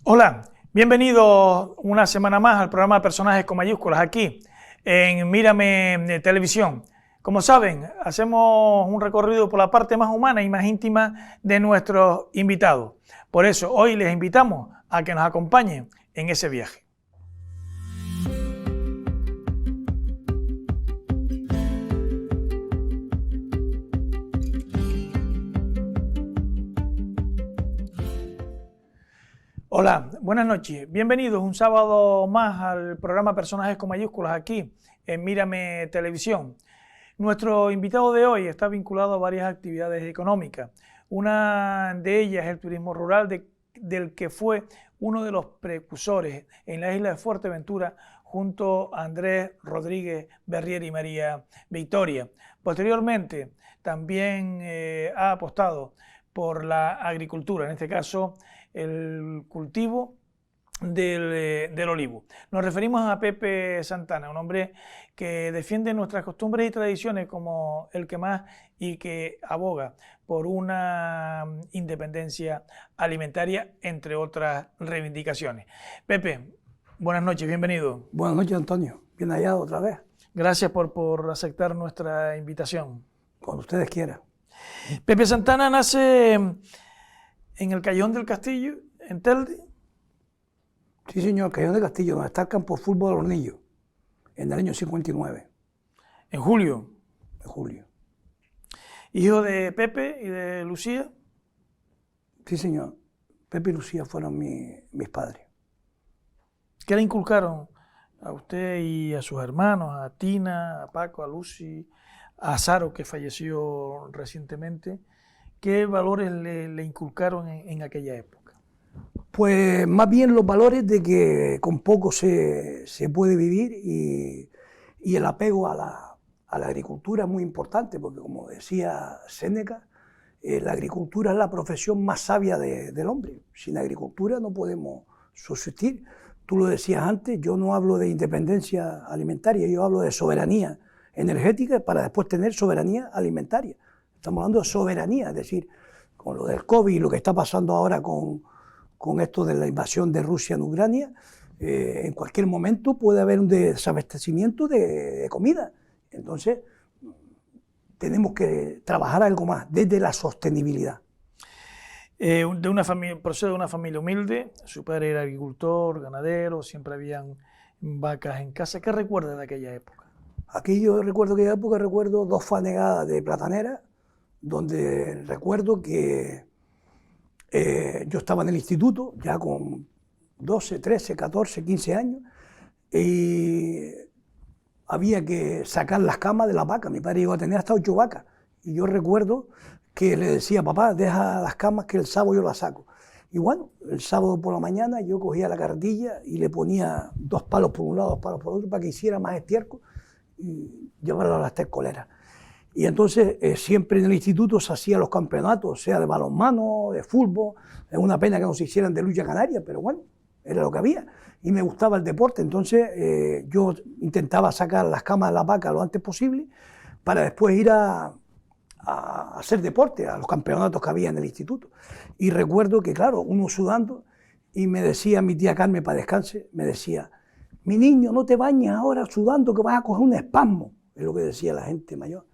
Hola, bienvenidos una semana más al programa Personajes con mayúsculas aquí en Mírame Televisión. Como saben, hacemos un recorrido por la parte más humana y más íntima de nuestros invitados. Por eso hoy les invitamos a que nos acompañen en ese viaje. Hola, buenas noches. Bienvenidos un sábado más al programa Personajes con mayúsculas aquí en Mírame Televisión. Nuestro invitado de hoy está vinculado a varias actividades económicas. Una de ellas es el turismo rural, del que fue uno de los precursores en la isla de Fuerteventura junto a Andrés Rodríguez Berrier y María Victoria. Posteriormente también ha apostado por la agricultura, en este caso el cultivo del olivo. Nos referimos a Pepe Santana, un hombre que defiende nuestras costumbres y tradiciones como el que más y que aboga por una independencia alimentaria, entre otras reivindicaciones. Pepe, buenas noches, bienvenido. Buenas noches, Antonio. Bien hallado otra vez. Gracias por aceptar nuestra invitación. Cuando ustedes quieran. Pepe Santana nace en el Callejón del Castillo, en Telde. Sí, señor, Callejón del Castillo, donde está el campo de fútbol de Hornillo, en el año 59. En julio. En julio. Hijo de Pepe y de Lucía. Sí, señor. Pepe y Lucía fueron mis padres. ¿Qué le inculcaron a usted y a sus hermanos, a Tina, a Paco, a Lucy, a Saro, que falleció recientemente? ¿Qué valores le inculcaron en aquella época? Pues más bien los valores de que con poco se puede vivir y el apego a la agricultura es muy importante, porque como decía Séneca, la agricultura es la profesión más sabia del hombre. Sin agricultura no podemos subsistir. Tú lo decías antes, yo no hablo de independencia alimentaria, yo hablo de soberanía energética para después tener soberanía alimentaria. Estamos hablando de soberanía, es decir, con lo del COVID y lo que está pasando ahora con esto de la invasión de Rusia en Ucrania, en cualquier momento puede haber un desabastecimiento de comida. Entonces, tenemos que trabajar algo más desde la sostenibilidad. Procede de una familia humilde, su padre era agricultor, ganadero, siempre habían vacas en casa. ¿Qué recuerda de aquella época? Aquí yo recuerdo aquella época, recuerdo 2 fanegadas de platanera, donde recuerdo que yo estaba en el instituto, ya con 12, 13, 14, 15 años, y había que sacar las camas de la vaca. Mi padre llegó a tener hasta 8 vacas, y yo recuerdo que le decía, papá, deja las camas que el sábado yo las saco. Y bueno, el sábado por la mañana yo cogía la carretilla y le ponía 2 palos por un lado, 2 palos por otro, para que hiciera más estiércol y llevarlo a las tercoleras. Y entonces siempre en el instituto se hacían los campeonatos, sea de balonmano, de fútbol. Es una pena que no se hicieran de lucha canaria, pero bueno, era lo que había. Y me gustaba el deporte, entonces yo intentaba sacar las camas de la vaca lo antes posible para después ir a hacer deporte, a los campeonatos que había en el instituto. Y recuerdo que, claro, uno sudando, y me decía mi tía Carmen, para descanse, me decía, mi niño, no te bañes ahora sudando que vas a coger un espasmo. Es lo que decía la gente mayor.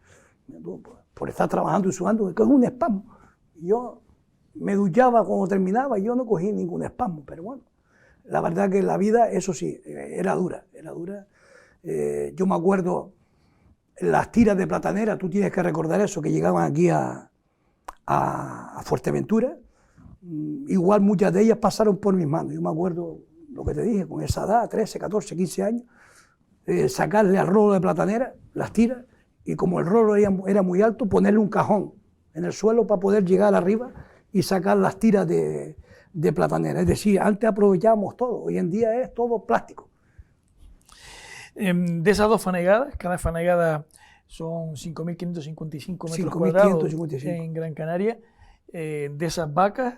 Por estar trabajando y sudando, que coges un espasmo. Yo me duchaba cuando terminaba y yo no cogí ningún espasmo, pero bueno, la verdad que la vida, eso sí, era dura, era dura. Yo me acuerdo, las tiras de platanera, tú tienes que recordar eso, que llegaban aquí a Fuerteventura, igual muchas de ellas pasaron por mis manos. Yo me acuerdo lo que te dije, con esa edad, 13, 14, 15 años, sacarle al rolo de platanera las tiras, y como el rolo era muy alto, ponerle un cajón en el suelo para poder llegar arriba y sacar las tiras de platanera. Es decir, antes aprovechábamos todo, hoy en día es todo plástico. De esas 2 fanegadas, cada fanegada son 5.555 metros cuadrados en Gran Canaria, de esas vacas,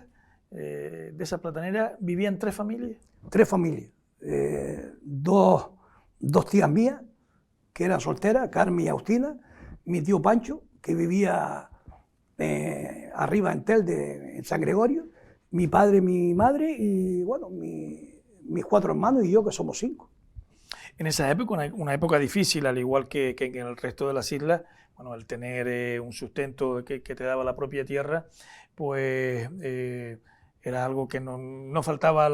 de esa platanera, ¿vivían 3 familias? 3 familias, 2 tías mías, que eran solteras, Carmen y Agustina, mi tío Pancho, que vivía arriba en Telde, en San Gregorio, mi padre, mi madre y bueno, mis 4 hermanos y yo, que somos 5. En esa época, una época difícil, al igual que en el resto de las islas, bueno, el tener un sustento que te daba la propia tierra, pues era algo que no faltaba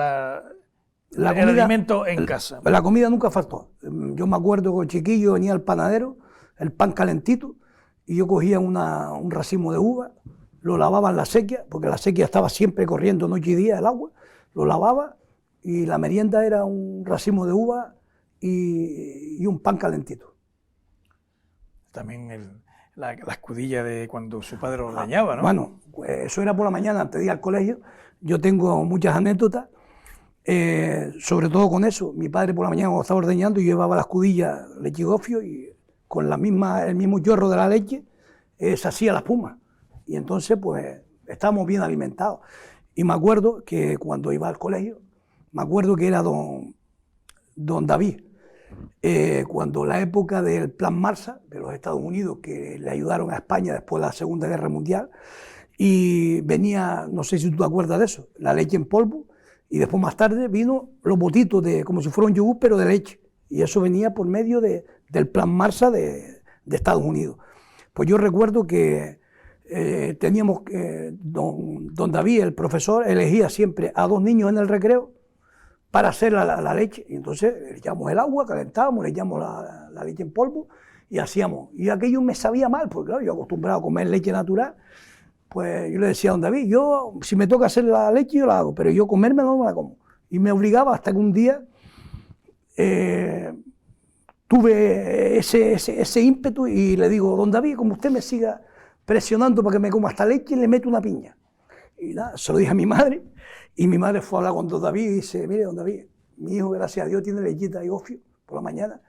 el alimento en casa. La comida nunca faltó. Yo me acuerdo que chiquillo venía el panadero, el pan calentito, y yo cogía un racimo de uva, lo lavaba en la sequía, porque la sequía estaba siempre corriendo noche y día el agua, lo lavaba y la merienda era un racimo de uva y un pan calentito. También la escudilla de cuando su padre lo ordeñaba, ¿no? Bueno, pues eso era por la mañana antes de ir al colegio. Yo tengo muchas anécdotas, sobre todo con eso. Mi padre por la mañana cuando estaba ordeñando yo llevaba la escudilla leche y gofio y con el mismo chorro de la leche se hacía la espuma. Y entonces pues estábamos bien alimentados. Y me acuerdo que cuando iba al colegio, me acuerdo que era don David, cuando la época del Plan Marshall de los Estados Unidos, que le ayudaron a España después de la Segunda Guerra Mundial, y venía, no sé si tú te acuerdas de eso, la leche en polvo, y después más tarde vino los botitos como si fuera un yogur, pero de leche, y eso venía por medio del Plan Marshall de Estados Unidos. Pues yo recuerdo que teníamos don David, el profesor, elegía siempre a 2 niños en el recreo para hacer la leche, y entonces le echamos el agua, calentábamos, le echamos la leche en polvo y hacíamos. Y aquello me sabía mal, porque claro, yo acostumbrado a comer leche natural, pues yo le decía a don David, yo si me toca hacer la leche yo la hago, pero yo comerme no me la como. Y me obligaba hasta que un día tuve ese ímpetu y le digo, don David, como usted me siga presionando para que me coma esta leche, le meto una piña. Y nada, se lo dije a mi madre, y mi madre fue a hablar con don David y dice, mire, don David, mi hijo, gracias a Dios, tiene lechita y gofio por la mañana,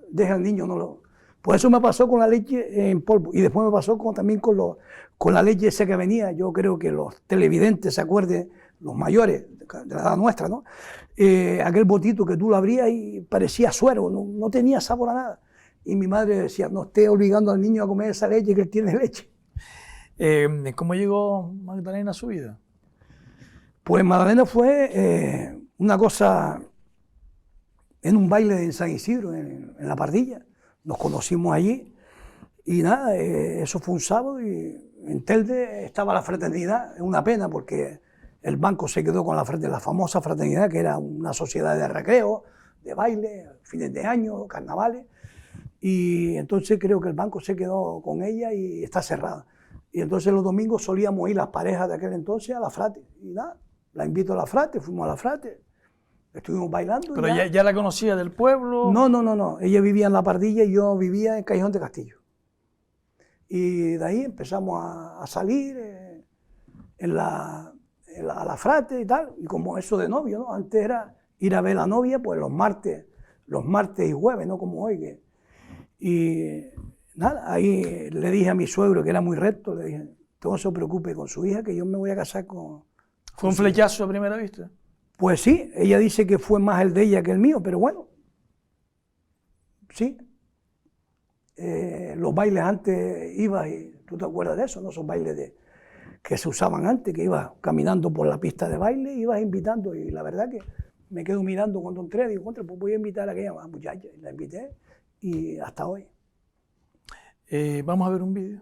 deja al niño, no lo... Pues eso me pasó con la leche en polvo, y después me pasó también con la leche esa que venía. Yo creo que los televidentes se acuerden, los mayores, de la edad nuestra, ¿no? Aquel botito que tú lo abrías y parecía suero, no tenía sabor a nada. Y mi madre decía, no esté obligando al niño a comer esa leche, que él tiene leche. ¿Cómo llegó Magdalena a su vida? Pues Magdalena fue una cosa en un baile en San Isidro, en la Pardilla. Nos conocimos allí y nada, eso fue un sábado y en Telde estaba la fraternidad. Es una pena porque el banco se quedó con la famosa fraternidad, que era una sociedad de recreo, de baile, fines de año, carnavales. Y entonces creo que el banco se quedó con ella y está cerrada. Y entonces los domingos solíamos ir las parejas de aquel entonces a la Frate. Y nada, la invito a la Frate, fuimos a la Frate, estuvimos bailando. ¿Pero ya la conocía del pueblo? No. Ella vivía en La Pardilla y yo vivía en Callejón de Castillo. Y de ahí empezamos a salir a la Frate y tal. Y como eso de novio, ¿no? Antes era ir a ver a la novia pues los martes y jueves, no como hoy. Y nada, ahí le dije a mi suegro, que era muy recto, le dije, no se preocupe con su hija, que yo me voy a casar con... ¿Fue un flechazo a primera vista? Pues sí, ella dice que fue más el de ella que el mío, pero bueno, sí. Los bailes antes ibas, y tú te acuerdas de eso, ¿no? Esos bailes que se usaban antes, que ibas caminando por la pista de baile, ibas invitando, y la verdad que me quedo mirando cuando entré, digo, contra, pues voy a invitar a aquella muchacha, y la invité, y hasta hoy. Vamos a ver un vídeo.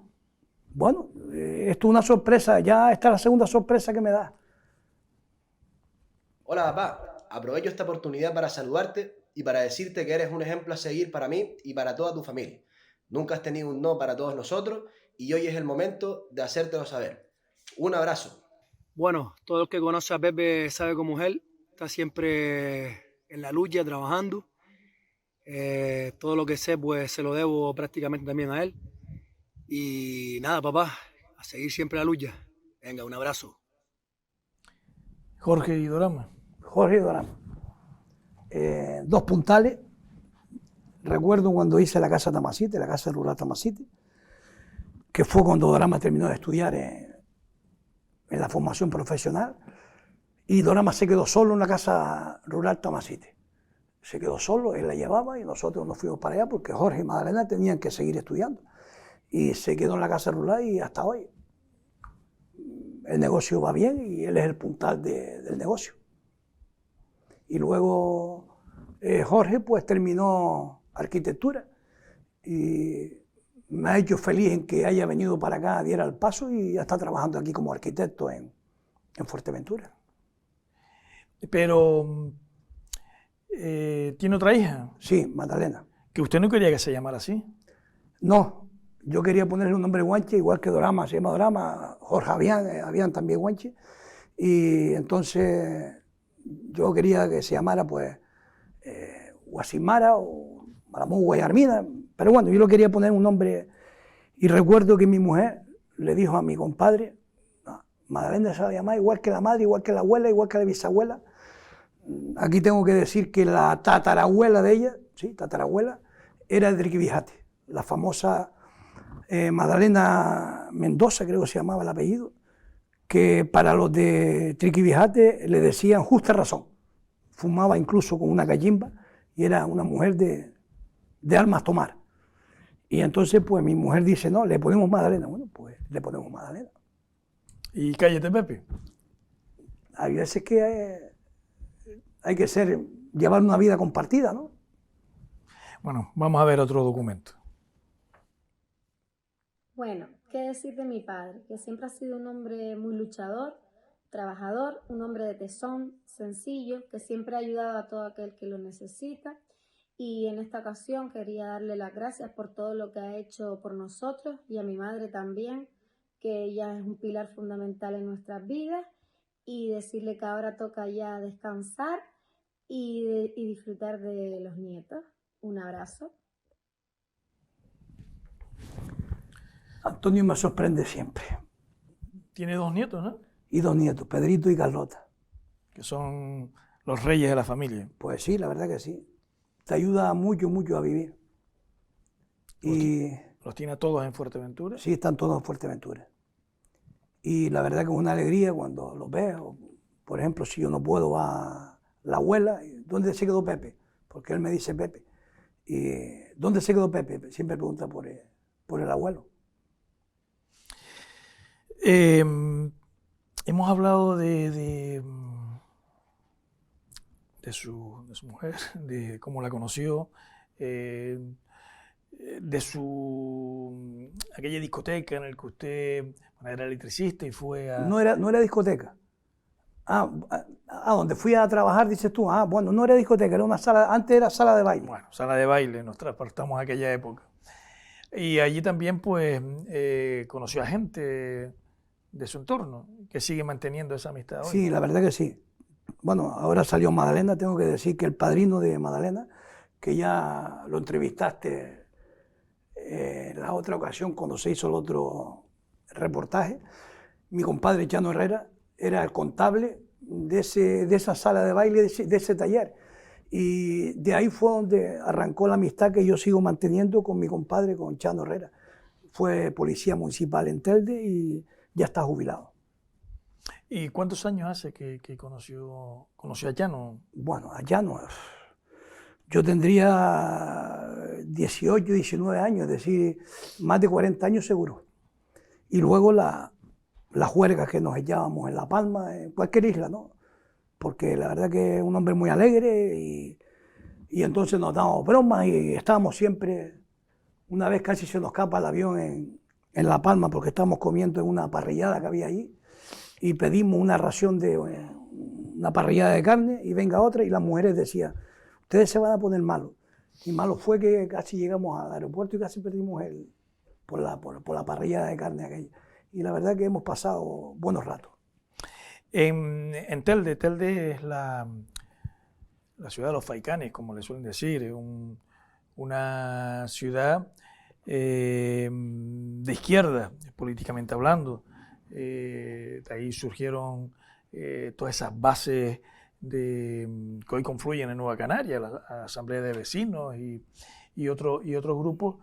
Bueno, esto es una sorpresa, ya esta es la segunda sorpresa que me da. Hola papá, aprovecho esta oportunidad para saludarte y para decirte que eres un ejemplo a seguir para mí y para toda tu familia. Nunca has tenido un no para todos nosotros y hoy es el momento de hacértelo saber. Un abrazo. Bueno, todo el que conoce a Pepe sabe como él, está siempre en la lucha, trabajando. Todo lo que sé pues se lo debo prácticamente también a él. Y nada papá, a seguir siempre la lucha. Venga, un abrazo. Jorge y Dorama. Jorge y Dorama. 2 puntales. Recuerdo cuando hice la Casa Tamasite, la Casa Rural Tamasite, que fue cuando Dorama terminó de estudiar en la formación profesional, y Dorama se quedó solo en la Casa Rural Tamasite. Se quedó solo, él la llevaba y nosotros nos fuimos para allá porque Jorge y Magdalena tenían que seguir estudiando. Y se quedó en la Casa Rural y hasta hoy. el negocio va bien y él es el puntal del negocio. Y luego Jorge pues terminó arquitectura y me ha hecho feliz en que haya venido para acá, diera el paso y ya está trabajando aquí como arquitecto en Fuerteventura. Pero, ¿tiene otra hija? Sí, Magdalena. Que usted no quería que se llamara así. No, yo quería ponerle un nombre guanche, igual que Dorama, se llama Dorama, Jorge Avián también guanche, y entonces yo quería que se llamara pues Guasimara o Malamón Guayarmina, pero bueno, yo lo quería poner un nombre, y recuerdo que mi mujer le dijo a mi compadre, no, Magdalena se va a llamar igual que la madre, igual que la abuela, igual que la bisabuela. Aquí tengo que decir que la tatarabuela de ella, sí, tatarabuela, era de Triquibijate, la famosa Magdalena Mendoza, creo que se llamaba el apellido, que para los de Triquibijate le decían justa razón. Fumaba incluso con una gallimba y era una mujer de armas tomar. Y entonces pues mi mujer dice, no, le ponemos Magdalena. Bueno, pues le ponemos Magdalena. ¿Y Cállate Pepe? Hay veces que hay que llevar una vida compartida, ¿no? Bueno, vamos a ver otro documento. Bueno, ¿qué decir de mi padre? Que siempre ha sido un hombre muy luchador, trabajador, un hombre de tesón, sencillo, que siempre ha ayudado a todo aquel que lo necesita. Y en esta ocasión quería darle las gracias por todo lo que ha hecho por nosotros y a mi madre también, que ella es un pilar fundamental en nuestras vidas, y decirle que ahora toca ya descansar y disfrutar de los nietos. Un abrazo. Antonio me sorprende siempre. Tiene dos nietos, ¿no? Y dos nietos, Pedrito y Carlota. Que son los reyes de la familia. Pues sí, la verdad que sí. Te ayuda mucho, mucho a vivir. ¿Los tiene a todos en Fuerteventura? Sí, están todos en Fuerteventura. Y la verdad que es una alegría cuando los veo. Por ejemplo, si yo no puedo, va la abuela. ¿Dónde se quedó Pepe? Porque él me dice Pepe. Y ¿dónde se quedó Pepe? Siempre pregunta por el abuelo. Hemos hablado de su mujer, de cómo la conoció, de aquella discoteca en la que usted era electricista y fue a... No era discoteca. Donde fui a trabajar, dices tú. Bueno, no era discoteca, era una sala, antes era sala de baile. Bueno, sala de baile, nos transportamos a aquella época. Y allí también, pues, conoció a gente de su entorno, que sigue manteniendo esa amistad hoy. Sí, la verdad que sí. Bueno, ahora salió Magdalena, tengo que decir que el padrino de Magdalena, que ya lo entrevistaste en la otra ocasión cuando se hizo el otro reportaje, mi compadre Chano Herrera era el contable de esa sala de baile, de ese taller. Y de ahí fue donde arrancó la amistad que yo sigo manteniendo con mi compadre, con Chano Herrera. Fue policía municipal en Telde y ya está jubilado. ¿Y cuántos años hace que conoció a Chano? Bueno, a Chano, yo tendría 18, 19 años, es decir, más de 40 años seguro. Y luego las juergas que nos echábamos en La Palma, en cualquier isla, ¿no? Porque la verdad que es un hombre muy alegre y entonces nos dábamos bromas y estábamos siempre, una vez casi se nos escapa el avión en La Palma porque estábamos comiendo en una parrillada que había allí y pedimos una ración de una parrillada de carne y venga otra y las mujeres decían, ustedes se van a poner malos. Y malo fue que casi llegamos al aeropuerto y casi perdimos por la parrillada de carne aquella. Y la verdad que hemos pasado buenos ratos. En Telde es la ciudad de los faicanes, como le suelen decir, es una ciudad de izquierda, políticamente hablando. De ahí surgieron todas esas bases que hoy confluyen en Nueva Canaria, la Asamblea de Vecinos y otros grupos.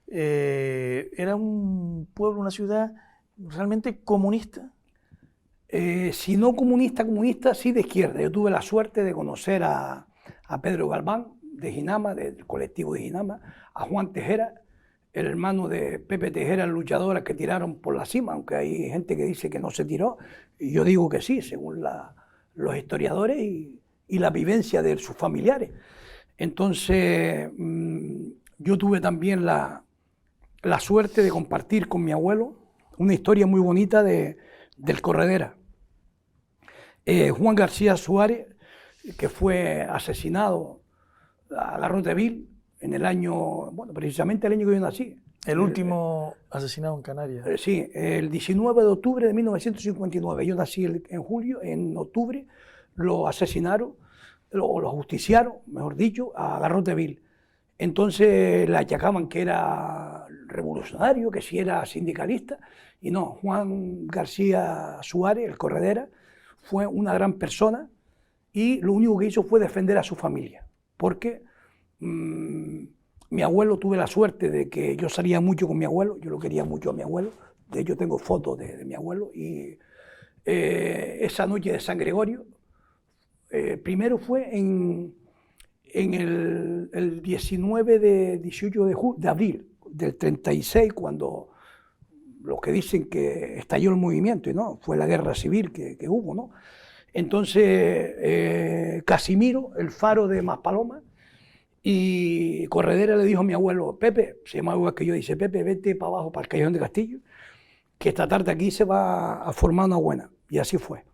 Era un pueblo, una ciudad realmente comunista. Si no comunista, sí de izquierda. Yo tuve la suerte de conocer a Pedro Galván de Ginama, del colectivo de Ginama, a Juan Tejera, el hermano de Pepe Tejera, el luchador, que tiraron por la cima, aunque hay gente que dice que no se tiró, y yo digo que sí, según los historiadores y la vivencia de sus familiares. Entonces, yo tuve también la suerte de compartir con mi abuelo una historia muy bonita del Corredera. Juan García Suárez, que fue asesinado a Garrote Vil en el año, bueno, precisamente el año que yo nací. El último asesinado en Canarias. Sí, el 19 de octubre de 1959. Yo nací en julio, en octubre lo asesinaron, lo justiciaron, mejor dicho, a Garrote Vil. Entonces le achacaban que era revolucionario, que si era sindicalista, y no, Juan García Suárez, el Corredera, fue una gran persona y lo único que hizo fue defender a su familia, porque mi abuelo, tuve la suerte de que yo salía mucho con mi abuelo, yo lo quería mucho a mi abuelo, de hecho tengo fotos de mi abuelo, y esa noche de San Gregorio, primero fue en el 19 de 18 de abril del 36, cuando los que dicen que estalló el movimiento, y no, fue la guerra civil que hubo, ¿no? Entonces, Casimiro, el faro de Maspalomas, y Corredera le dijo a mi abuelo, Pepe, se llama igual que yo, dice, Pepe, vete para abajo, para el Callejón de Castillo, que esta tarde aquí se va a formar una buena. Y así fue.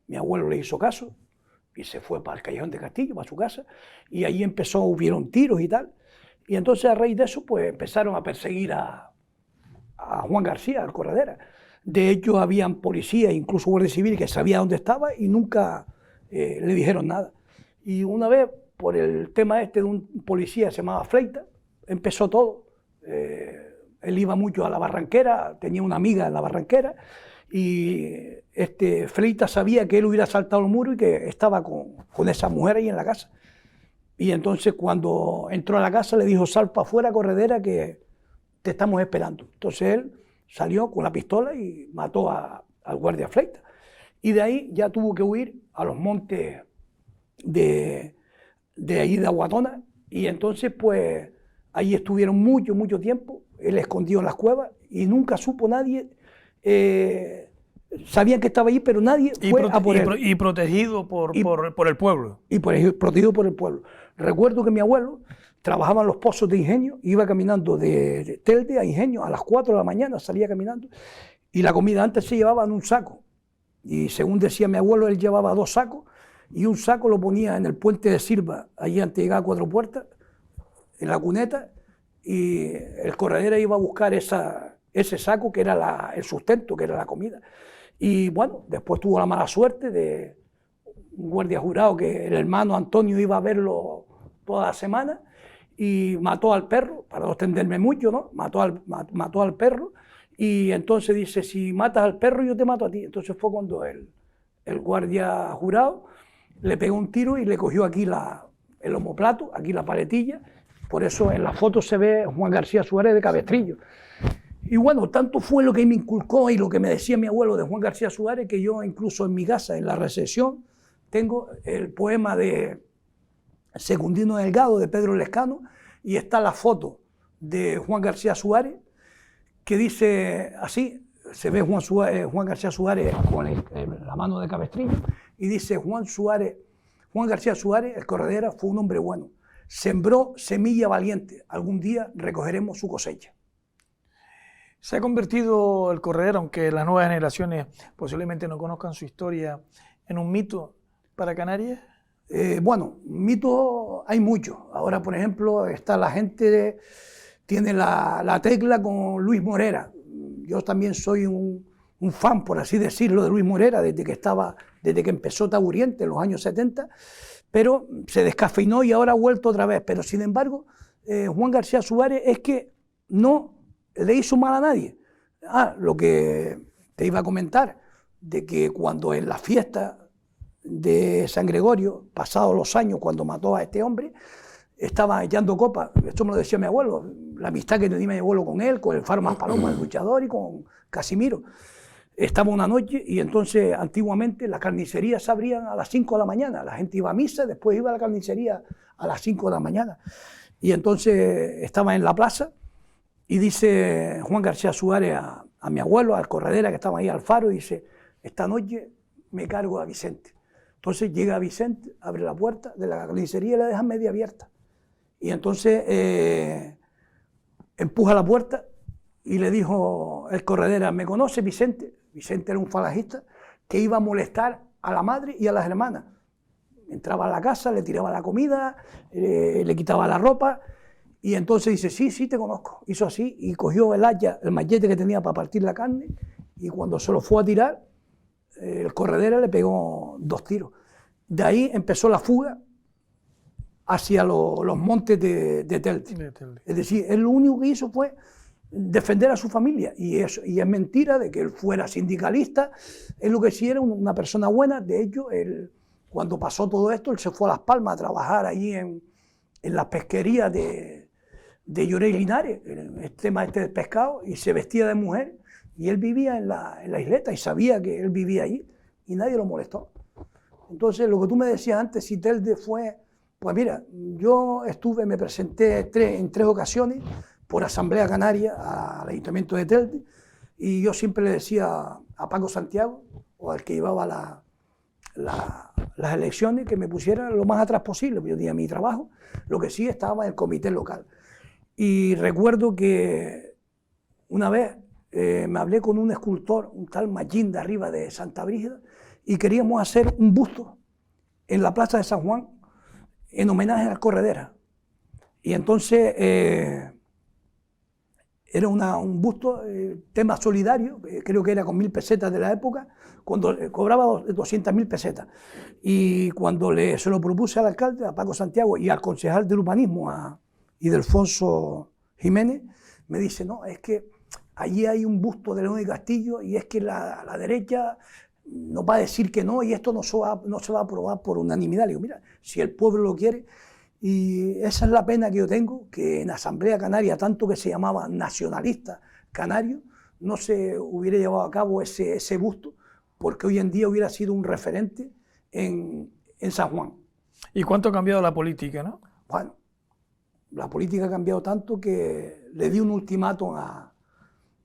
Mi abuelo le hizo caso y se fue para el Callejón de Castillo, para su casa, y ahí hubieron tiros y tal. Y entonces a raíz de eso, pues empezaron a perseguir a Juan García, al Corredera. De hecho, habían policías, incluso guardia civil, que sabía dónde estaba y nunca le dijeron nada. Y una vez, por el tema de un policía que se llamaba Fleita, empezó todo. Él iba mucho a la Barranquera, tenía una amiga en la Barranquera, y Fleita sabía que él hubiera saltado el muro y que estaba con esa mujer ahí en la casa. Y entonces cuando entró a la casa le dijo, sal para afuera, Corredera, que te estamos esperando. Entonces él salió con la pistola y mató al guardia Fleita. Y de ahí ya tuvo que huir a los montes de ahí de Aguatona, y entonces pues ahí estuvieron mucho tiempo, él escondido en las cuevas y nunca supo nadie, sabían que estaba ahí, pero nadie fue a por él. Y protegido por el pueblo. Y protegido por el pueblo. Recuerdo que mi abuelo trabajaba en los pozos de Ingenio, iba caminando de Telde a Ingenio a las 4 de la mañana, salía caminando, y la comida antes se llevaba en un saco, y según decía mi abuelo, él llevaba 2 sacos, y un saco lo ponía en el puente de Silva, allí antes de llegar a Cuatro Puertas, en la cuneta, y el Corredera iba a buscar ese saco que era el sustento, que era la comida. Y bueno, después tuvo la mala suerte de un guardia jurado que el hermano Antonio iba a verlo toda la semana y mató al perro, para no extenderme mucho, ¿no? Mató al perro, y entonces dice, si matas al perro yo te mato a ti. Entonces fue cuando el guardia jurado le pegó un tiro y le cogió aquí el omoplato, aquí la paletilla. Por eso en la foto se ve Juan García Suárez de Cabestrillo. Y bueno, tanto fue lo que me inculcó y lo que me decía mi abuelo de Juan García Suárez, que yo incluso en mi casa, en la recepción, tengo el poema de Secundino Delgado, de Pedro Lescano, y está la foto de Juan García Suárez, que dice así, se ve Juan García Suárez con la mano de Cabestrillo, y dice Juan García Suárez, el Corredera, fue un hombre bueno, sembró semilla valiente, algún día recogeremos su cosecha. Se ha convertido el Corredera, aunque las nuevas generaciones posiblemente no conozcan su historia, en un mito para Canarias. Bueno, mitos hay muchos. Ahora, por ejemplo, está la gente, tiene la tecla con Luis Morera. Yo también soy un fan, por así decirlo, de Luis Morera, desde que empezó Taburiente en los años 70, pero se descafeinó y ahora ha vuelto otra vez. Pero sin embargo, Juan García Suárez es que no le hizo mal a nadie. Lo que te iba a comentar, de que cuando en la fiesta de San Gregorio, pasados los años, cuando mató a este hombre, estaba echando copas, esto me lo decía mi abuelo, la amistad que tenía mi abuelo con él, con el faro Maspalomas, el luchador, y con Casimiro. Estaba una noche y entonces antiguamente las carnicerías se abrían a las 5 de la mañana, la gente iba a misa, después iba a la carnicería a las 5 de la mañana. Y entonces estaba en la plaza Y dice Juan García Suárez a mi abuelo, al Corredera, que estaba ahí al faro, y dice, esta noche me cargo a Vicente. Entonces llega Vicente, abre la puerta de la carnicería y la deja media abierta. Y entonces empuja la puerta y le dijo el Corredera, ¿me conoce Vicente? Vicente era un falangista que iba a molestar a la madre y a las hermanas. Entraba a la casa, le tiraba la comida, le quitaba la ropa, y entonces dice, sí, sí, te conozco. Hizo así y cogió el hacha, el machete que tenía para partir la carne, y cuando se lo fue a tirar, el Corredera le pegó 2 tiros. De ahí empezó la fuga hacia los montes de Telde. Es decir, él lo único que hizo fue defender a su familia, y es mentira de que él fuera sindicalista. Él lo que sí era una persona buena. De hecho, cuando pasó todo esto, él se fue a Las Palmas a trabajar allí en las pesquerías de Lloret y Linares, el tema del pescado, y se vestía de mujer, y él vivía en la isleta y sabía que él vivía allí y nadie lo molestó. Entonces, lo que tú me decías antes, si Telde fue, pues mira, yo me presenté en 3 ocasiones por Asamblea Canaria al Ayuntamiento de Telde, y yo siempre le decía a Paco Santiago, o al que llevaba las elecciones, que me pusiera lo más atrás posible, porque yo tenía mi trabajo. Lo que sí, estaba en el comité local. Y recuerdo que una vez me hablé con un escultor, un tal Mallín de arriba de Santa Brígida, y queríamos hacer un busto en la plaza de San Juan en homenaje al Corredera. Y entonces era un busto, tema solidario, creo que era con 1000 pesetas de la época, cuando cobraba 200.000 pesetas. Y cuando se lo propuse al alcalde, a Paco Santiago, y al concejal del urbanismo, a Ildefonso Jiménez, me dice, no, es que allí hay un busto de León y Castillo, y es que la derecha nos va a decir que no, y esto no se va a aprobar por unanimidad. Le digo, mira, si el pueblo lo quiere. Y esa es la pena que yo tengo, que en Asamblea Canaria, tanto que se llamaba nacionalista canario, no se hubiera llevado a cabo ese busto, porque hoy en día hubiera sido un referente en San Juan. ¿Y cuánto ha cambiado la política, no? Bueno, la política ha cambiado tanto que le di un ultimátum a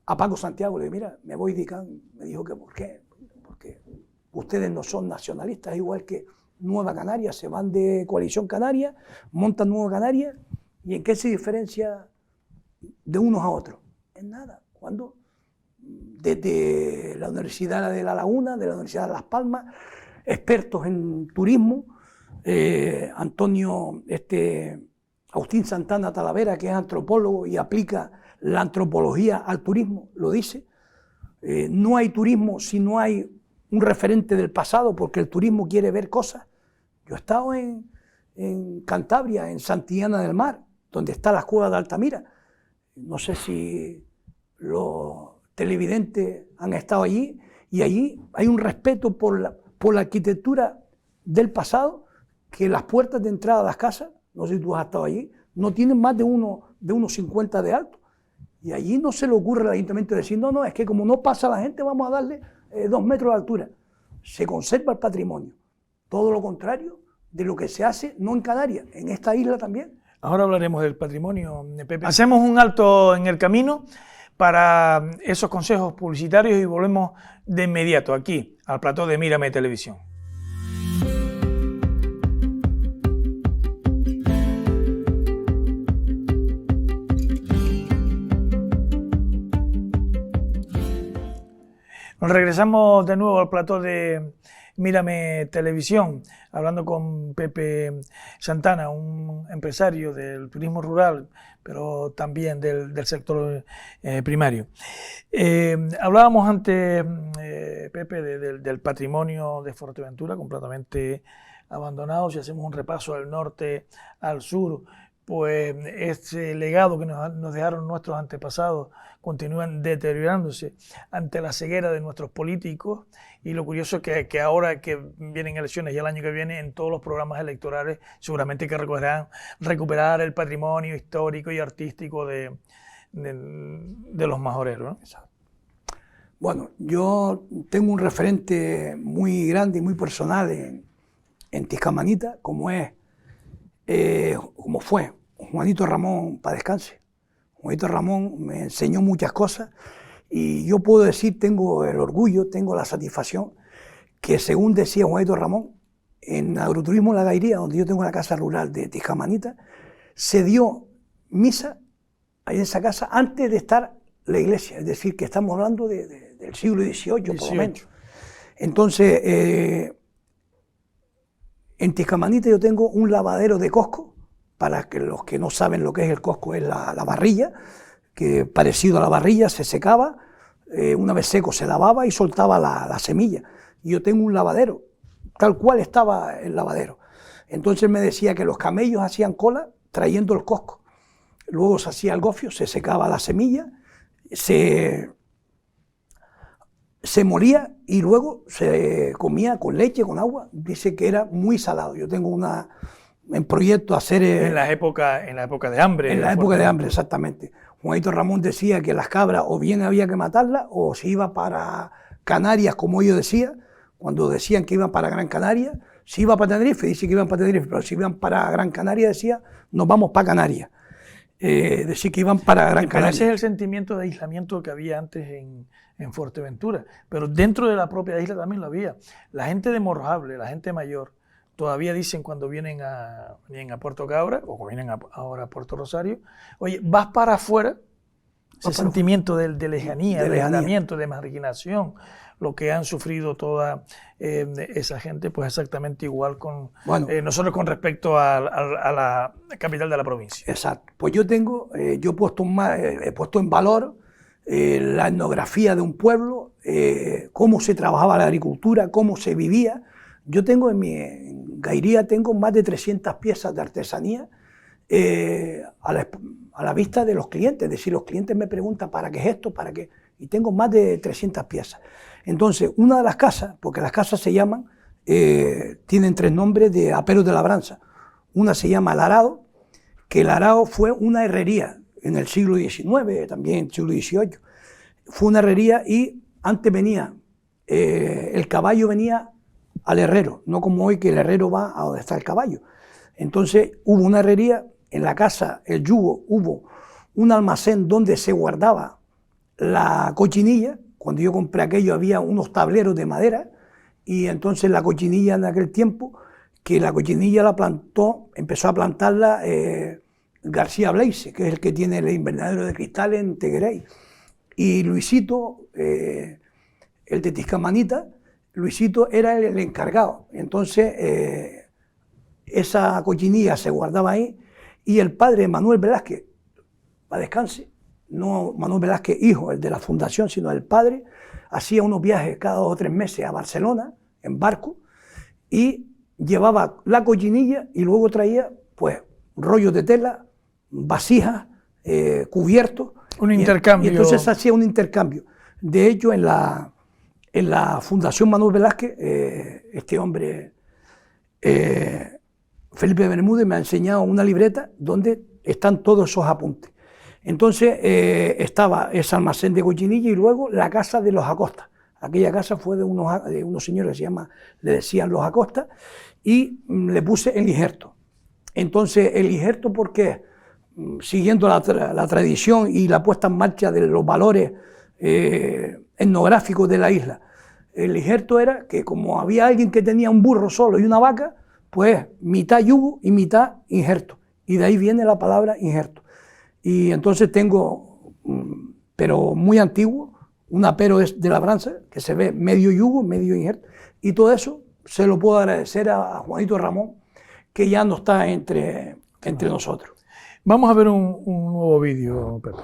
Paco Santiago. Le dije, mira, me voy de ICANN. Me dijo que ¿por qué? Porque ustedes no son nacionalistas, igual que Nueva Canaria, se van de Coalición Canaria, montan Nueva Canaria, ¿y en qué se diferencia de unos a otros? En nada. Cuando desde la Universidad de La Laguna, de la Universidad de Las Palmas, expertos en turismo, Agustín Santana Talavera, que es antropólogo y aplica la antropología al turismo, lo dice. No hay turismo si no hay un referente del pasado, porque el turismo quiere ver cosas. Yo he estado en Cantabria, en Santillana del Mar, donde está la cueva de Altamira. No sé si los televidentes han estado allí, y allí hay un respeto por la arquitectura del pasado, que las puertas de entrada a las casas, no sé si tú has estado allí, no tienen más de 1,50 de alto. Y allí no se le ocurre al ayuntamiento decir, no, es que como no pasa la gente, vamos a darle 2 metros de altura. Se conserva el patrimonio. Todo lo contrario de lo que se hace, no en Canarias, en esta isla también. Ahora hablaremos del patrimonio, Pepe. Hacemos un alto en el camino para esos consejos publicitarios y volvemos de inmediato aquí, al plató de Mírame Televisión. Nos regresamos de nuevo al plató de Mírame Televisión, hablando con Pepe Santana, un empresario del turismo rural, pero también del sector primario. Hablábamos antes, Pepe, del patrimonio de Fuerteventura, completamente abandonado. Si hacemos un repaso del norte al sur, pues ese legado que nos dejaron nuestros antepasados continúan deteriorándose ante la ceguera de nuestros políticos, y lo curioso es que ahora que vienen elecciones y el año que viene, en todos los programas electorales seguramente que recuperar el patrimonio histórico y artístico de los majoreros, ¿no? Bueno, yo tengo un referente muy grande y muy personal en Tiscamanita, como fue Juanito Ramón, para descanse. Juanito Ramón me enseñó muchas cosas y yo puedo decir, tengo el orgullo, tengo la satisfacción, que según decía Juanito Ramón, en Agroturismo La Gairía, donde yo tengo la casa rural de Tiscamanita, se dio misa ahí en esa casa antes de estar la iglesia, es decir, que estamos hablando del siglo XVIII, por lo menos. Entonces, en Tiscamanita yo tengo un lavadero de cosco, para que los que no saben lo que es el cosco, es la barrilla, que parecido a la barrilla se secaba, una vez seco se lavaba y soltaba la semilla. Y yo tengo un lavadero, tal cual estaba el lavadero. Entonces me decía que los camellos hacían cola trayendo el cosco. Luego se hacía el gofio, se secaba la semilla, se molía y luego se comía con leche, con agua. Dice que era muy salado. Yo tengo en proyecto hacer... en la época de hambre. En la época de hambre, exactamente. Juanito Ramón decía que las cabras o bien había que matarlas o se iba para Canarias, como ellos decían, cuando decían que iban para Gran Canaria. Si iba para Tenerife, dice que iban para Tenerife, pero si iban para Gran Canaria, decía, nos vamos para Canarias. Decir que iban para Gran Canaria. Ese es el sentimiento de aislamiento que había antes en Fuerteventura, pero dentro de la propia isla también lo había. La gente de Morrojable, la gente mayor, todavía dicen cuando vienen a Puerto Cabra, o vienen ahora a Puerto Rosario, oye, vas para afuera, ese sentimiento de lejanía, de aislamiento, de marginación, lo que han sufrido toda esa gente, pues exactamente igual con nosotros con respecto a la capital de la provincia. Exacto. Pues yo he puesto en valor la etnografía de un pueblo, cómo se trabajaba la agricultura, cómo se vivía. Yo tengo en Gairía tengo más de 300 piezas de artesanía a la vista de los clientes. Es decir, los clientes me preguntan, ¿para qué es esto? ¿Para qué? Y tengo más de 300 piezas. Entonces, una de las casas, porque las casas se llaman, tienen 3 nombres de aperos de labranza. Una se llama El Arado, que el Arado fue una herrería en el siglo XIX, también en el siglo XVIII. Fue una herrería y antes venía, el caballo venía al herrero, no como hoy que el herrero va a donde está el caballo. Entonces hubo una herrería, en la casa, el yugo, hubo un almacén donde se guardaba la cochinilla. Cuando yo compré aquello había unos tableros de madera y entonces la cochinilla en aquel tiempo, que la cochinilla la plantó, empezó a plantarla García Blaise, que es el que tiene el invernadero de cristal en Teguerey. Y Luisito, el de Tiscamanita, Luisito era el encargado. Entonces esa cochinilla se guardaba ahí y el padre Manuel Velázquez, para descanse, no Manuel Velázquez hijo, el de la fundación, sino el padre, hacía unos viajes cada 2 o 3 meses a Barcelona en barco y llevaba la cochinilla y luego traía pues rollos de tela, vasijas, cubiertos. Un intercambio. Y entonces hacía un intercambio. De hecho, en la Fundación Manuel Velázquez, este hombre, Felipe Bermúdez, me ha enseñado una libreta donde están todos esos apuntes. Entonces estaba ese almacén de cochinilla y luego la casa de los Acosta. Aquella casa fue de unos señores que le decían los Acosta, y le puse el injerto. Entonces el injerto, ¿por qué? Siguiendo la tradición y la puesta en marcha de los valores etnográficos de la isla. El injerto era que como había alguien que tenía un burro solo y una vaca, pues mitad yugo y mitad injerto. Y de ahí viene la palabra injerto. Y entonces tengo, pero muy antiguo, un apero de labranza, que se ve medio yugo, medio injerto. Y todo eso se lo puedo agradecer a Juanito Ramón, que ya no está entre nosotros. Vamos a ver un nuevo vídeo, Pepe.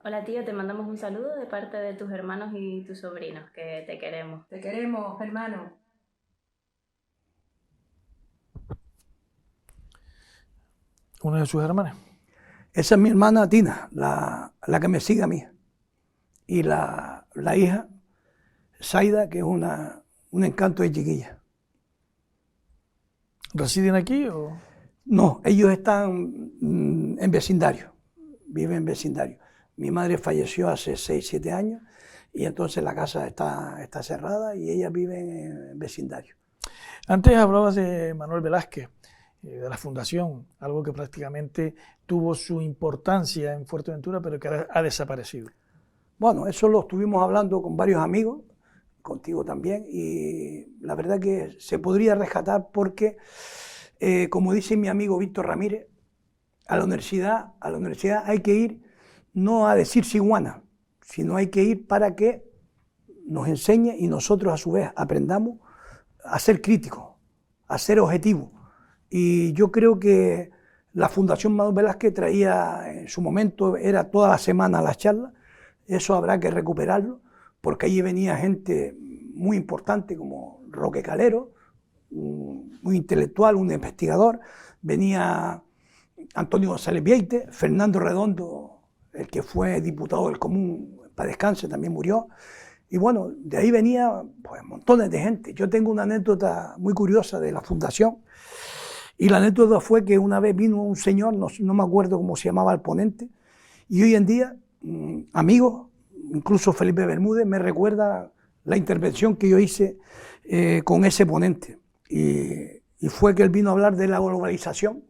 Hola tío, te mandamos un saludo de parte de tus hermanos y tus sobrinos, que te queremos. Te queremos, hermano. ¿Una de sus hermanas? Esa es mi hermana Tina, la que me sigue a mí. Y la hija, Zaida, que es un encanto de chiquilla. ¿Residen aquí o...? No, ellos están en vecindario, viven en vecindario. Mi madre falleció hace 6, 7 años y entonces la casa está cerrada y ellas viven en vecindario. Antes hablabas de Manuel Velázquez. de la fundación, algo que prácticamente tuvo su importancia en Fuerteventura, pero que ha desaparecido. Bueno, eso lo estuvimos hablando con varios amigos, contigo también, y la verdad que se podría rescatar porque, como dice mi amigo Víctor Ramírez, a la universidad hay que ir no a decir ciguana, sino hay que ir para que nos enseñe y nosotros a su vez aprendamos a ser críticos, a ser objetivos. Y yo creo que la Fundación Manuel Velázquez traía en su momento, era toda la semana las charlas, eso habrá que recuperarlo, porque allí venía gente muy importante como Roque Calero, muy intelectual, un investigador, venía Antonio González Vieite, Fernando Redondo, el que fue diputado del Común, para descanse, también murió. Y bueno, de ahí venía pues, montones de gente. Yo tengo una anécdota muy curiosa de la fundación, y la anécdota fue que una vez vino un señor, no me acuerdo cómo se llamaba el ponente, y hoy en día, amigos, incluso Felipe Bermúdez, me recuerda la intervención que yo hice con ese ponente. Y fue que él vino a hablar de la globalización,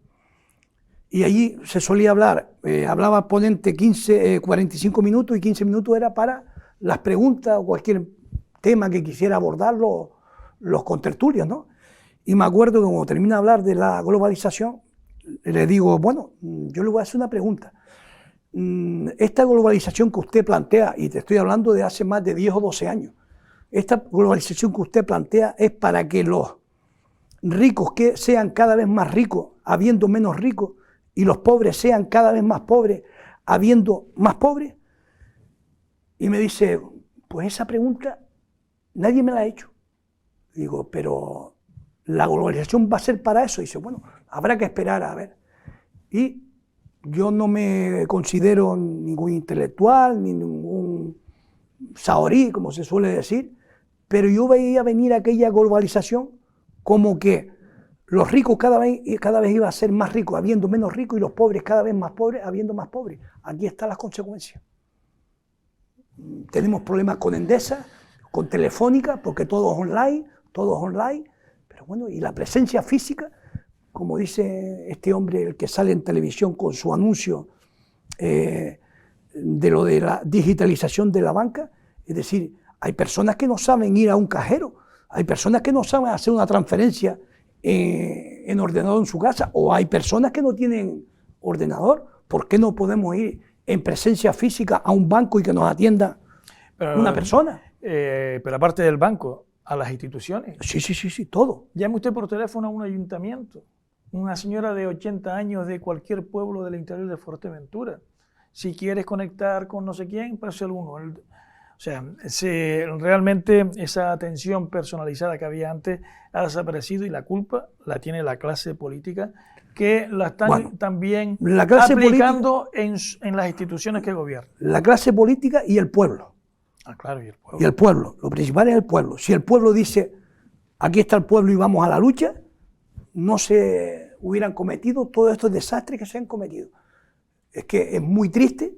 y allí se solía hablar, hablaba el ponente 45 minutos, y 15 minutos era para las preguntas o cualquier tema que quisiera abordar los contertulios, ¿no? Y me acuerdo que cuando termina de hablar de la globalización, le digo, bueno, yo le voy a hacer una pregunta. Esta globalización que usted plantea, y te estoy hablando de hace más de 10 o 12 años, esta globalización que usted plantea es para que los ricos que sean cada vez más ricos, habiendo menos ricos, y los pobres sean cada vez más pobres, habiendo más pobres. Y me dice, pues esa pregunta nadie me la ha hecho. Digo, pero la globalización va a ser para eso. Y dice, bueno, habrá que esperar a ver. Y yo no me considero ningún intelectual, ni ningún saorí, como se suele decir, pero yo veía venir aquella globalización como que los ricos cada vez iban a ser más ricos, habiendo menos ricos, y los pobres cada vez más pobres, habiendo más pobres. Aquí están las consecuencias. Tenemos problemas con Endesa, con Telefónica, porque todo es online, pero bueno, y la presencia física, como dice este hombre, el que sale en televisión con su anuncio de lo de la digitalización de la banca, es decir, hay personas que no saben ir a un cajero, hay personas que no saben hacer una transferencia en ordenador en su casa, o hay personas que no tienen ordenador. ¿Por qué no podemos ir en presencia física a un banco y que nos atienda una persona? Pero aparte del banco, a las instituciones. Sí, todo. Llame usted por teléfono a un ayuntamiento, una señora de 80 años de cualquier pueblo del interior de Fuerteventura. Si quieres conectar con no sé quién, pues el uno. O sea, realmente esa atención personalizada que había antes ha desaparecido, y la culpa la tiene la clase política, que la están también aplicando en las instituciones que gobiernan. La clase política y el pueblo. Ah, claro, y el pueblo. Y el pueblo, lo principal es el pueblo. Si el pueblo dice, aquí está el pueblo y vamos a la lucha, no se hubieran cometido todos estos desastres que se han cometido. Es que es muy triste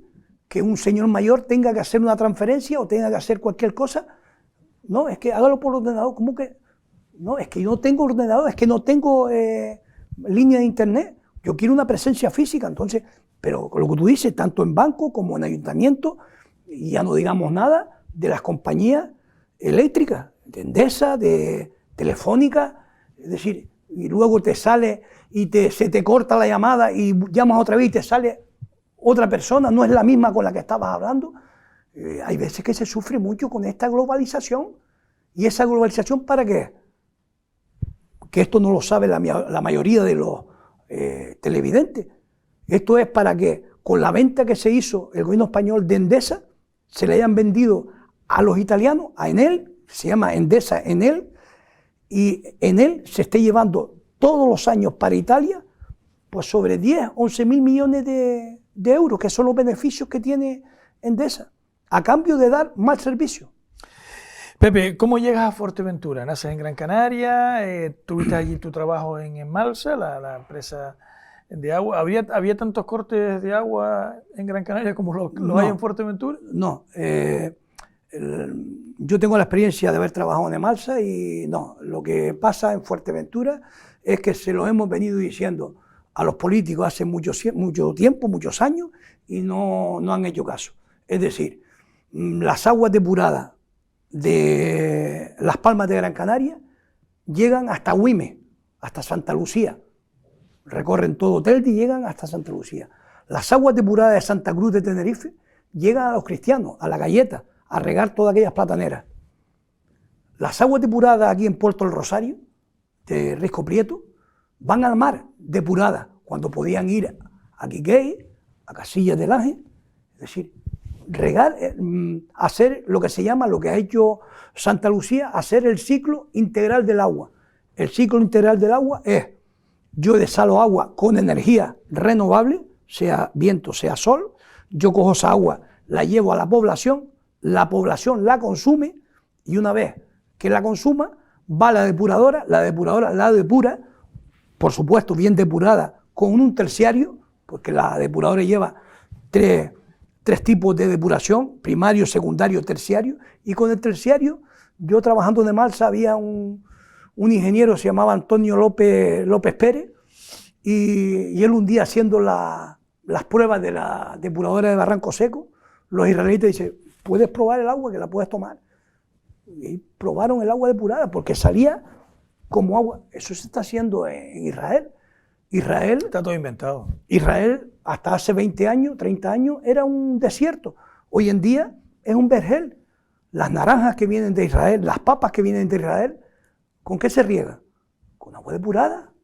que un señor mayor tenga que hacer una transferencia o tenga que hacer cualquier cosa. No, es que hágalo por ordenador. ¿Cómo que? No, es que yo no tengo ordenador, es que no tengo línea de internet. Yo quiero una presencia física. Entonces, pero lo que tú dices, tanto en banco como en ayuntamiento, y ya no digamos nada de las compañías eléctricas, de Endesa, de Telefónica, es decir, y luego te sale y se te corta la llamada y llamas otra vez y te sale otra persona, no es la misma con la que estabas hablando. Hay veces que se sufre mucho con esta globalización. ¿Y esa globalización para qué? Que esto no lo sabe la mayoría de los televidentes. Esto es para que con la venta que se hizo el gobierno español de Endesa, se le hayan vendido a los italianos, a Enel, se llama Endesa Enel, y Enel se esté llevando todos los años para Italia pues sobre 10, 11 mil millones de euros, que son los beneficios que tiene Endesa, a cambio de dar mal servicio. Pepe, ¿cómo llegas a Fuerteventura? ¿Naces en Gran Canaria? ¿Tuviste allí tu trabajo en Emmalsa, la empresa de agua? ¿Había tantos cortes de agua en Gran Canaria como los hay en Fuerteventura? No. Yo tengo la experiencia de haber trabajado en Emalsa y no, lo que pasa en Fuerteventura es que se lo hemos venido diciendo a los políticos hace mucho tiempo, muchos años, y no han hecho caso. Es decir, las aguas depuradas de Las Palmas de Gran Canaria llegan hasta Güime, hasta Santa Lucía, recorren todo Telde y llegan hasta Santa Lucía. Las aguas depuradas de Santa Cruz de Tenerife llegan a los cristianos, a la Galleta, a regar todas aquellas plataneras. Las aguas depuradas aquí en Puerto del Rosario, de Risco Prieto, van al mar depuradas, cuando podían ir a Quiquey, a Casillas del Ángel, es decir, regar, hacer lo que se llama, lo que ha hecho Santa Lucía, hacer el ciclo integral del agua. El ciclo integral del agua es, yo desalo agua con energía renovable, sea viento, sea sol, yo cojo esa agua, la llevo a la población la consume y una vez que la consuma, va a la depuradora la depura, por supuesto bien depurada, con un terciario, porque la depuradora lleva tres tipos de depuración, primario, secundario, terciario, y con el terciario, yo trabajando en Emalsa había un ingeniero, se llamaba Antonio López Pérez, y él un día haciendo las pruebas de la depuradora de Barranco Seco, los israelitas dicen, puedes probar el agua, que la puedes tomar. Y probaron el agua depurada, porque salía como agua. Eso se está haciendo en Israel. Israel está todo inventado. Israel, hasta hace 20 años, 30 años, era un desierto. Hoy en día es un vergel. Las naranjas que vienen de Israel, las papas que vienen de Israel, ¿con qué se riegan? Con agua depurada.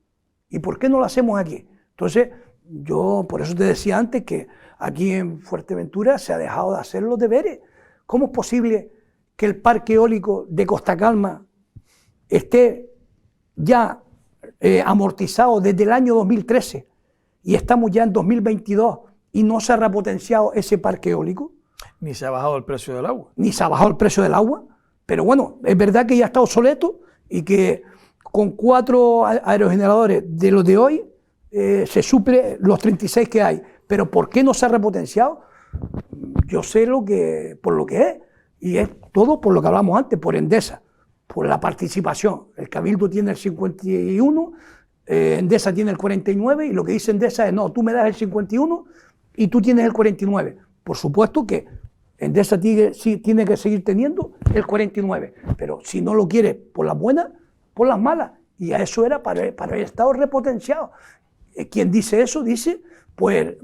¿Y por qué no lo hacemos aquí? Entonces, yo por eso te decía antes que aquí en Fuerteventura se ha dejado de hacer los deberes. ¿Cómo es posible que el parque eólico de Costa Calma esté ya amortizado desde el año 2013 y estamos ya en 2022 y no se ha repotenciado ese parque eólico? Ni se ha bajado el precio del agua. Ni se ha bajado el precio del agua, pero bueno, es verdad que ya está obsoleto y que con 4 aerogeneradores de los de hoy se suple los 36 que hay. Pero ¿por qué no se ha repotenciado? Yo sé por lo que es, y es todo por lo que hablamos antes, por Endesa, por la participación. El Cabildo tiene el 51, Endesa tiene el 49, y lo que dice Endesa es, no, tú me das el 51 y tú tienes el 49. Por supuesto que Endesa tiene que seguir teniendo el 49, pero si no lo quiere por las buenas, por las malas, y a eso era para el Estado repotenciado. Quien dice eso, dice, pues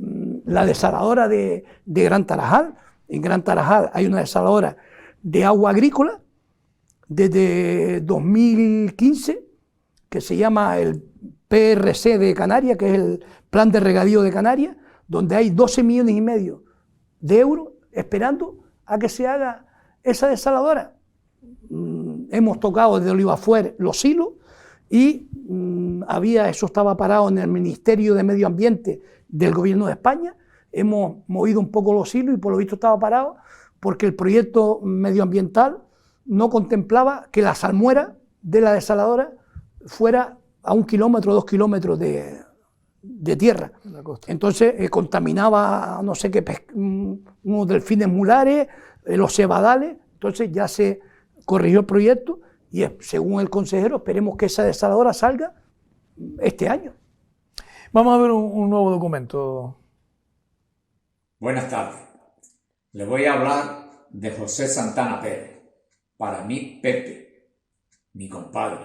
la desaladora de Gran Tarajal. En Gran Tarajal hay una desaladora de agua agrícola desde 2015, que se llama el PRC de Canarias, que es el Plan de Regadío de Canarias, donde hay 12,5 millones de euros esperando a que se haga esa desaladora. Hemos tocado desde Olivafuer los hilos y eso estaba parado en el Ministerio de Medio Ambiente del Gobierno de España. Hemos movido un poco los hilos y por lo visto estaba parado porque el proyecto medioambiental no contemplaba que la salmuera de la desaladora fuera a 1 kilómetro, 2 kilómetros de tierra. Entonces contaminaba no sé qué, unos delfines mulares, los cebadales. Entonces ya se corrigió el proyecto y según el consejero esperemos que esa desaladora salga este año. Vamos a ver un nuevo documento. Buenas tardes. Les voy a hablar de José Santana Pérez. Para mí, Pepe, mi compadre.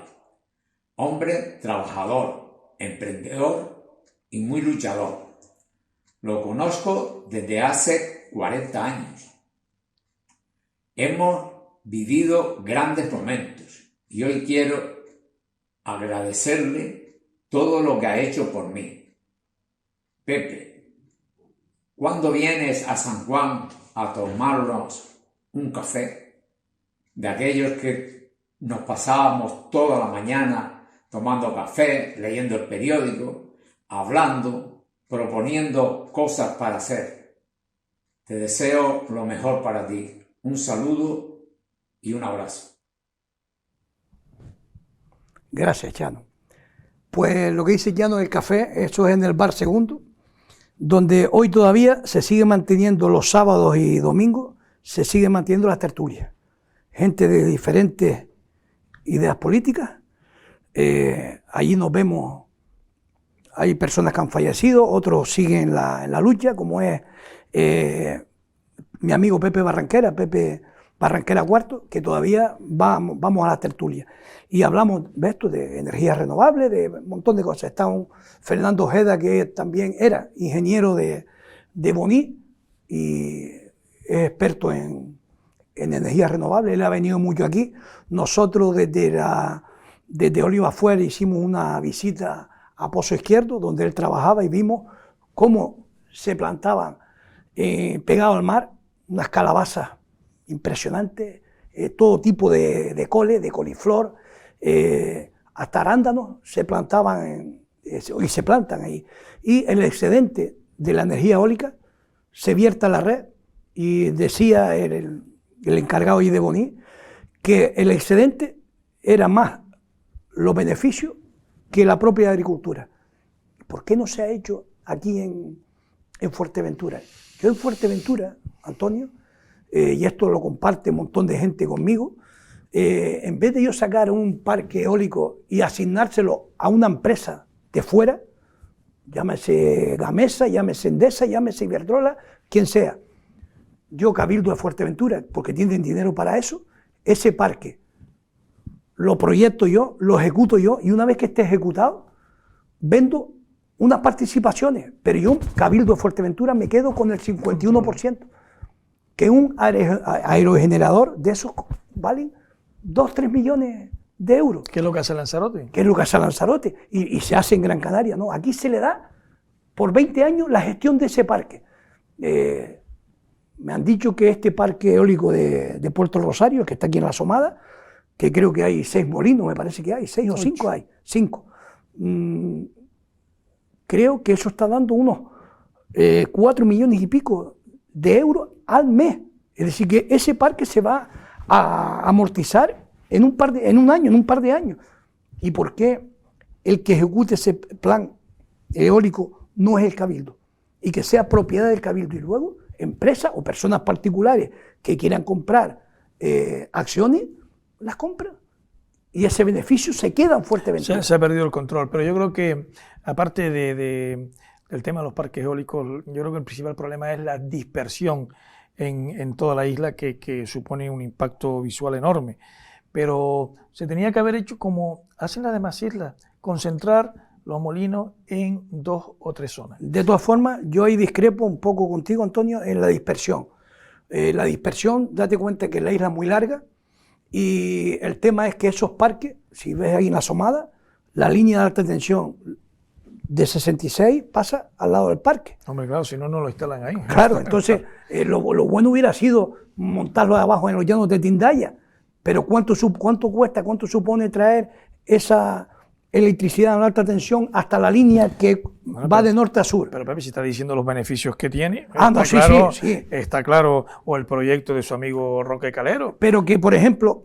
Hombre trabajador, emprendedor y muy luchador. Lo conozco desde hace 40 años. Hemos vivido grandes momentos y hoy quiero agradecerle todo lo que ha hecho por mí. Pepe, ¿cuándo vienes a San Juan a tomarnos un café? De aquellos que nos pasábamos toda la mañana tomando café, leyendo el periódico, hablando, proponiendo cosas para hacer. Te deseo lo mejor para ti. Un saludo y un abrazo. Gracias, Chano. Pues lo que dice Chano del café, eso es en el Bar Segundo, donde hoy todavía se sigue manteniendo los sábados y domingos, se siguen manteniendo las tertulias. Gente de diferentes ideas políticas. Allí nos vemos, hay personas que han fallecido, otros siguen en la lucha, como es mi amigo Pepe Barranquera Cuarto, que todavía vamos a las tertulias. Y hablamos de esto, de energías renovables, de un montón de cosas. Está un Fernando Ojeda, que también era ingeniero de Boní y es experto en energías renovables. Él ha venido mucho aquí. Nosotros desde Oliva Afuera hicimos una visita a Pozo Izquierdo, donde él trabajaba, y vimos cómo se plantaban pegados al mar unas calabazas impresionantes, todo tipo de cole, de coliflor, hasta arándanos se plantaban y se plantan ahí. Y el excedente de la energía eólica se vierte a la red, y decía el encargado ahí de Boní que el excedente era más los beneficios que la propia agricultura. ¿Por qué no se ha hecho aquí en Fuerteventura? Yo en Fuerteventura, Antonio, y esto lo comparte un montón de gente conmigo, en vez de yo sacar un parque eólico y asignárselo a una empresa de fuera, llámese Gamesa, llámese Endesa, llámese Iberdrola, quien sea, yo, Cabildo de Fuerteventura, porque tienen dinero para eso, ese parque lo proyecto yo, lo ejecuto yo, y una vez que esté ejecutado, vendo unas participaciones, pero yo, Cabildo de Fuerteventura, me quedo con el 51%, que un aerogenerador de esos valen 2-3 millones de euros. ¿Qué es lo que hace Lanzarote? ¿Qué es lo que hace Lanzarote? Y se hace en Gran Canaria, ¿no? Aquí se le da por 20 años la gestión de ese parque. Me han dicho que este parque eólico de Puerto Rosario, que está aquí en La Somada, que creo que hay 6 molinos, me parece que hay, 6 o 5 hay, 5. Creo que eso está dando unos 4 millones y pico de euros al mes. Es decir, que ese parque se va a amortizar en un par de años. ¿Y por qué el que ejecute ese plan eólico no es el Cabildo? Y que sea propiedad del Cabildo, y luego empresas o personas particulares que quieran comprar acciones, las compran. Y ese beneficio se queda en Fuerteventura. Se ha perdido el control, pero yo creo que, aparte del tema de los parques eólicos, yo creo que el principal problema es la dispersión en toda la isla, que supone un impacto visual enorme. Pero se tenía que haber hecho como hacen las demás islas, concentrar los molinos en 2 o 3 zonas. De todas formas, yo ahí discrepo un poco contigo, Antonio, en la dispersión. La dispersión, date cuenta que la isla es muy larga, y el tema es que esos parques, si ves ahí en La Somada, la línea de alta tensión de 66 pasa al lado del parque. Hombre, claro, si no, no lo instalan ahí. Claro, entonces lo bueno hubiera sido montarlo de abajo en los llanos de Tindaya, pero ¿cuánto cuesta, cuánto supone traer esa electricidad en alta tensión hasta la línea que va de norte a sur? Pero Pepe, si está diciendo los beneficios que tiene, sí. Está claro, o el proyecto de su amigo Roque Calero. Pero que, por ejemplo,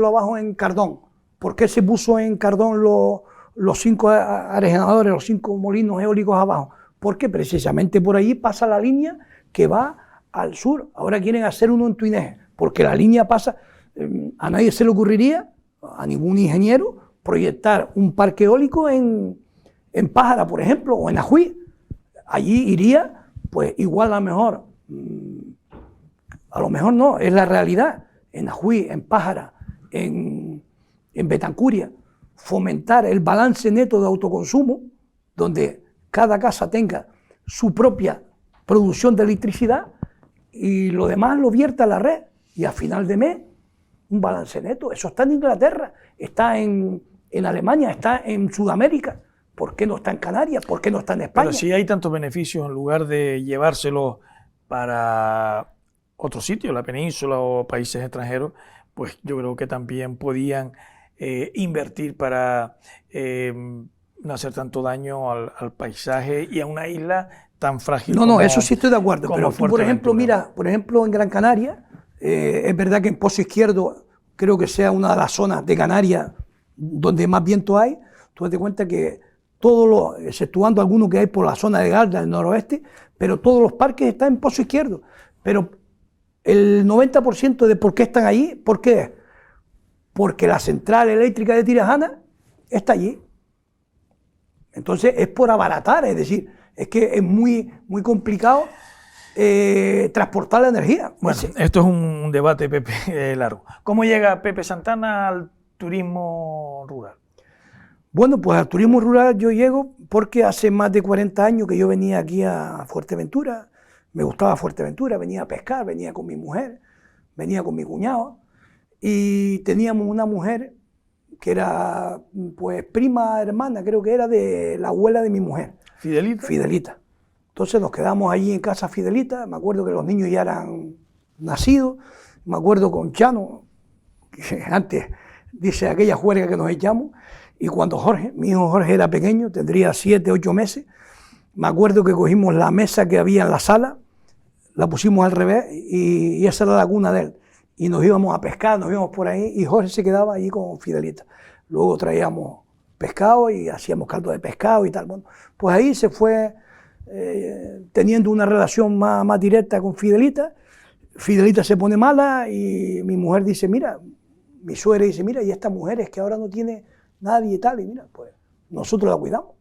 abajo en Cardón, ¿por qué se puso en Cardón los 5 aerogeneradores, los 5 molinos eólicos abajo? Porque precisamente por ahí pasa la línea que va al sur. Ahora quieren hacer uno en Tuineje, porque la línea pasa, a nadie se le ocurriría, a ningún ingeniero, proyectar un parque eólico en Pájara, por ejemplo, o en Ajuí. Allí iría, pues igual a lo mejor no, es la realidad. En Ajuí, en Pájara, en Betancuria, fomentar el balance neto de autoconsumo, donde cada casa tenga su propia producción de electricidad y lo demás lo vierta a la red, y a final de mes un balance neto. Eso está en Inglaterra, está en Alemania, está en Sudamérica. ¿Por qué no está en Canarias? ¿Por qué no está en España? Pero si hay tantos beneficios, en lugar de llevárselos para otro sitio, la península o países extranjeros, pues yo creo que también podían invertir para no hacer tanto daño al paisaje y a una isla tan frágil. No, eso sí estoy de acuerdo, pero tú, por ejemplo, mira, en Gran Canaria, es verdad que en Pozo Izquierdo creo que sea una de las zonas de Canarias donde más viento hay. Tú te das cuenta que exceptuando algunos que hay por la zona de Garda, del noroeste, pero todos los parques están en Pozo Izquierdo. Pero El 90% de por qué están allí, ¿por qué es? Porque la central eléctrica de Tirajana está allí. Entonces es por abaratar, es decir, es que es muy complicado transportar la energía. Bueno, esto es un debate, Pepe, largo. ¿Cómo llega Pepe Santana al turismo rural? Bueno, pues al turismo rural yo llego porque hace más de 40 años que yo venía aquí a Fuerteventura, me gustaba Fuerteventura, venía a pescar, venía con mi mujer, venía con mi cuñado y teníamos una mujer que era pues prima hermana, creo que era de la abuela de mi mujer. ¿Fidelita? Fidelita. Entonces nos quedamos allí en casa Fidelita, me acuerdo que los niños ya eran nacidos, me acuerdo con Chano, que antes dice aquella juerga que nos echamos, y cuando Jorge, mi hijo Jorge era pequeño, tendría 7, 8 meses, me acuerdo que cogimos la mesa que había en la sala, la pusimos al revés y esa era la cuna de él. Y nos íbamos a pescar, nos íbamos por ahí y Jorge se quedaba allí con Fidelita. Luego traíamos pescado y hacíamos caldo de pescado y tal. Bueno, pues ahí se fue teniendo una relación más directa con Fidelita. Fidelita se pone mala y mi mujer dice, mira, mi suegra dice, mira, y esta mujer es que ahora no tiene nadie y tal, y mira, pues nosotros la cuidamos.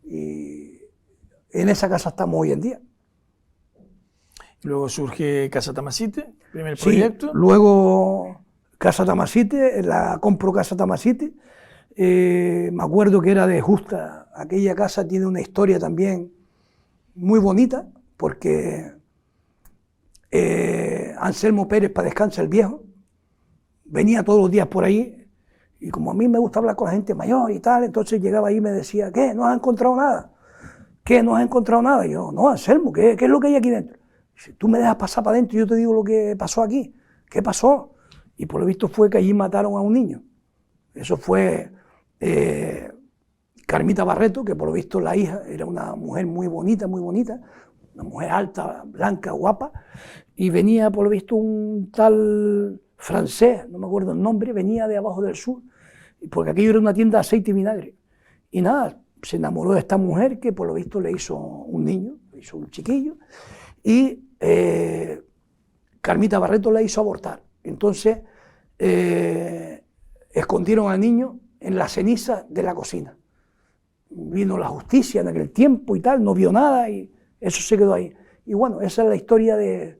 Y en esa casa estamos hoy en día. Luego surge Casa Tamasite, primer proyecto. Sí, luego Casa Tamasite, la compro Casa Tamasite. Me acuerdo que era de Justa. Aquella casa tiene una historia también muy bonita, porque Anselmo Pérez, para descansar el viejo, venía todos los días por ahí, y como a mí me gusta hablar con la gente mayor y tal, entonces llegaba ahí y me decía, ¿qué? ¿No has encontrado nada? ¿Qué? ¿No has encontrado nada? Y yo, no, Anselmo, ¿qué es lo que hay aquí dentro? Si tú me dejas pasar para adentro, yo te digo lo que pasó aquí. ¿Qué pasó? Y por lo visto fue que allí mataron a un niño. Eso fue Carmita Barreto, que por lo visto la hija era una mujer muy bonita, una mujer alta, blanca, guapa, y venía por lo visto un tal francés, no me acuerdo el nombre, venía de abajo del sur, porque aquello era una tienda de aceite y vinagre. Y nada, se enamoró de esta mujer que por lo visto le hizo un niño, le hizo un chiquillo, y Carmita Barreto la hizo abortar. Entonces escondieron al niño en la ceniza de la cocina. Vino la justicia en aquel tiempo y tal, no vio nada y eso se quedó ahí. Y bueno, esa es la historia de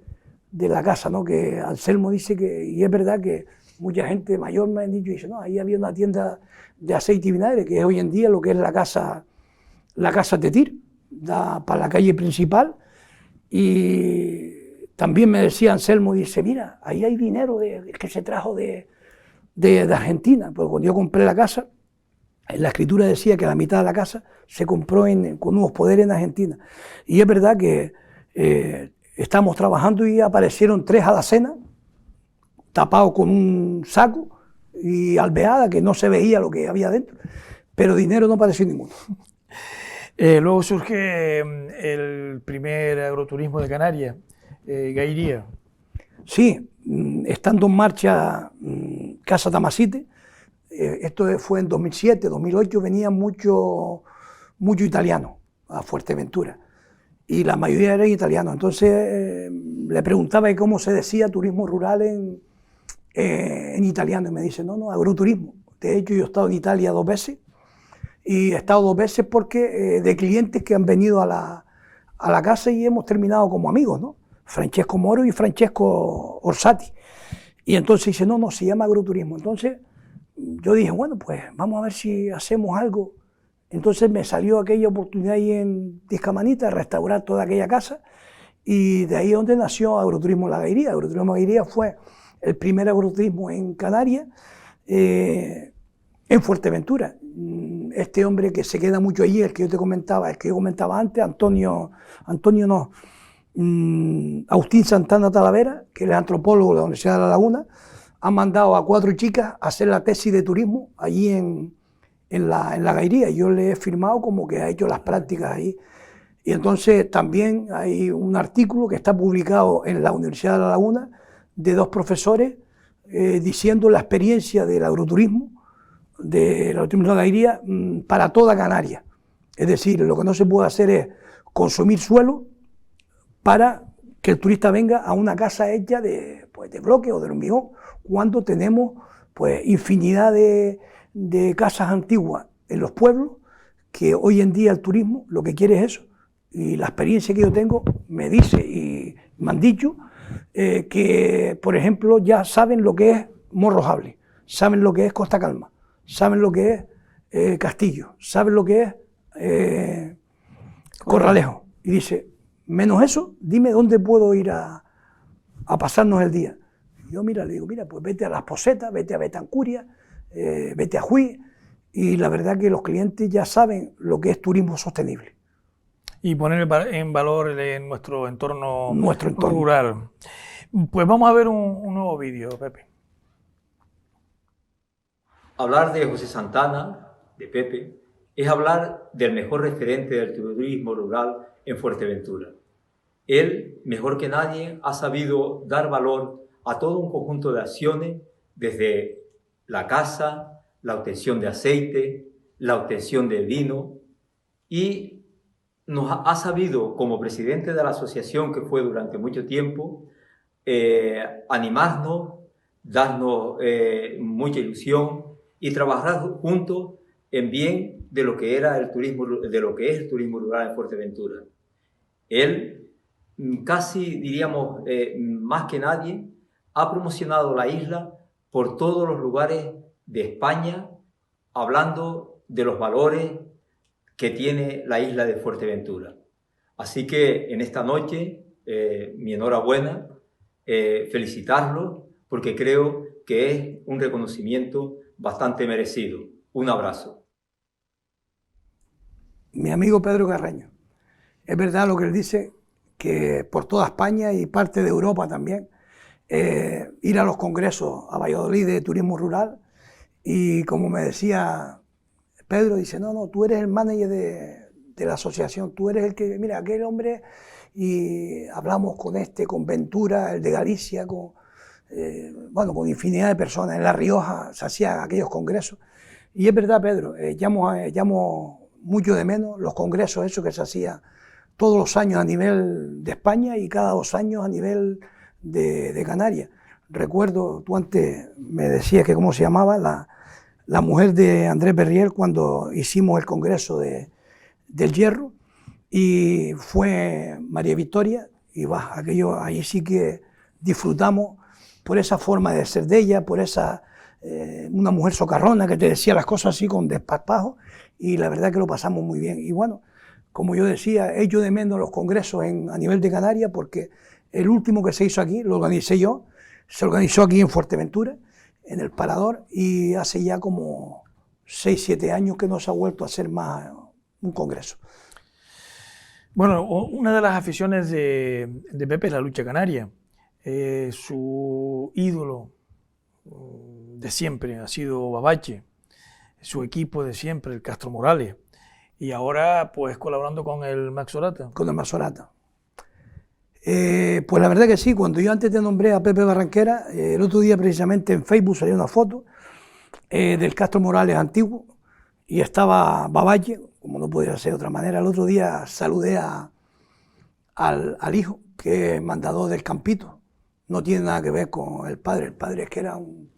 la casa, ¿no? Que Anselmo dice que, y es verdad que mucha gente mayor me han dicho, dice, no, ahí había una tienda de aceite y vinagre, que es hoy en día lo que es la casa Tetir, da para la calle principal. Y también me decía Anselmo, dice, mira, ahí hay dinero que se trajo de Argentina, porque cuando yo compré la casa, en la escritura decía que la mitad de la casa se compró con unos poderes en Argentina. Y es verdad que estamos trabajando y aparecieron 3 alacenas, tapados con un saco y alveada, que no se veía lo que había dentro, pero dinero no apareció ninguno. Luego surge el primer agroturismo de Canarias, Gairía. Sí, estando en marcha Casa Tamasite, esto fue en 2007, 2008, venían mucho italiano a Fuerteventura y la mayoría eran italianos. Entonces le preguntaba cómo se decía turismo rural en italiano y me dice, no, agroturismo. De hecho, yo he estado en Italia 2 veces y he estado 2 veces porque de clientes que han venido a la casa y hemos terminado como amigos, ¿no? Francesco Moro y Francesco Orsatti. Y entonces dice, no, se llama agroturismo. Entonces yo dije, bueno, pues vamos a ver si hacemos algo. Entonces me salió aquella oportunidad ahí en Tiscamanita de restaurar toda aquella casa y de ahí es donde nació Agroturismo La Gairía. Agroturismo La Gairía fue el primer agroturismo en Canarias, en Fuerteventura. Este hombre que se queda mucho allí, el que yo comentaba antes, Agustín Santana Talavera, que es antropólogo de la Universidad de La Laguna, ha mandado a 4 chicas a hacer la tesis de turismo allí en la Gairía. Yo le he firmado como que ha hecho las prácticas ahí. Y entonces también hay un artículo que está publicado en la Universidad de La Laguna de 2 profesores diciendo la experiencia del agroturismo de la Gairía para toda Canarias. Es decir, lo que no se puede hacer es consumir suelo para que el turista venga a una casa hecha pues, de bloque o de hormigón, cuando tenemos pues, infinidad de casas antiguas en los pueblos, que hoy en día el turismo lo que quiere es eso. Y la experiencia que yo tengo me dice y me han dicho que, por ejemplo, ya saben lo que es Morrojable, saben lo que es Costa Calma, saben lo que es Castillo, saben lo que es Corralejo. Y dice, menos eso, dime dónde puedo ir a pasarnos el día. Y yo le digo, mira, pues vete a Las Posetas, vete a Betancuria, vete a Juí, y la verdad que los clientes ya saben lo que es turismo sostenible. Y poner en valor en nuestro entorno entorno rural. Pues vamos a ver un nuevo vídeo, Pepe. Hablar de José Santana, de Pepe, es hablar del mejor referente del turismo rural en Fuerteventura. Él, mejor que nadie, ha sabido dar valor a todo un conjunto de acciones, desde la caza, la obtención de aceite, la obtención de vino, y nos ha sabido, como presidente de la asociación que fue durante mucho tiempo, animarnos, darnos mucha ilusión y trabajar juntos en bien de lo que era el turismo, de lo que es el turismo rural en Fuerteventura. Él, casi diríamos más que nadie, ha promocionado la isla por todos los lugares de España, hablando de los valores que tiene la isla de Fuerteventura. Así que en esta noche, mi enhorabuena, felicitarlo, porque creo que es un reconocimiento bastante merecido. Un abrazo. Mi amigo Pedro Carreño, es verdad lo que él dice, que por toda España y parte de Europa también, ir a los congresos a Valladolid de turismo rural, y como me decía Pedro, dice, no, tú eres el manager de la asociación, tú eres el que, mira, aquel hombre, y hablamos con Ventura, el de Galicia, con infinidad de personas. En La Rioja se hacían aquellos congresos, y es verdad, Pedro, llamo mucho de menos los congresos esos que se hacían todos los años a nivel de España y cada 2 años a nivel de Canarias. Recuerdo, tú antes me decías que cómo se llamaba la mujer de Andrés Berriel cuando hicimos el congreso del hierro, y fue María Victoria, y ahí sí que disfrutamos por esa forma de ser de ella, por esa una mujer socarrona que te decía las cosas así con desparpajo, y la verdad que lo pasamos muy bien. Y bueno, como yo decía, echo de menos los congresos a nivel de Canarias, porque el último que se hizo aquí lo organicé yo, se organizó aquí en Fuerteventura, en el Parador, y hace ya como 6-7 años que no se ha vuelto a hacer más un congreso. Bueno, una de las aficiones de Pepe es la lucha canaria. Su ídolo de siempre ha sido Babache, su equipo de siempre, el Castro Morales, y ahora pues colaborando con el Max Orata. Con el Max Orata. Pues la verdad que sí, cuando yo antes te nombré a Pepe Barranquera, el otro día precisamente en Facebook salió una foto del Castro Morales antiguo, y estaba Babache, como no podía ser de otra manera. El otro día saludé al hijo, que es mandador del Campito. No tiene nada que ver con el padre es que era un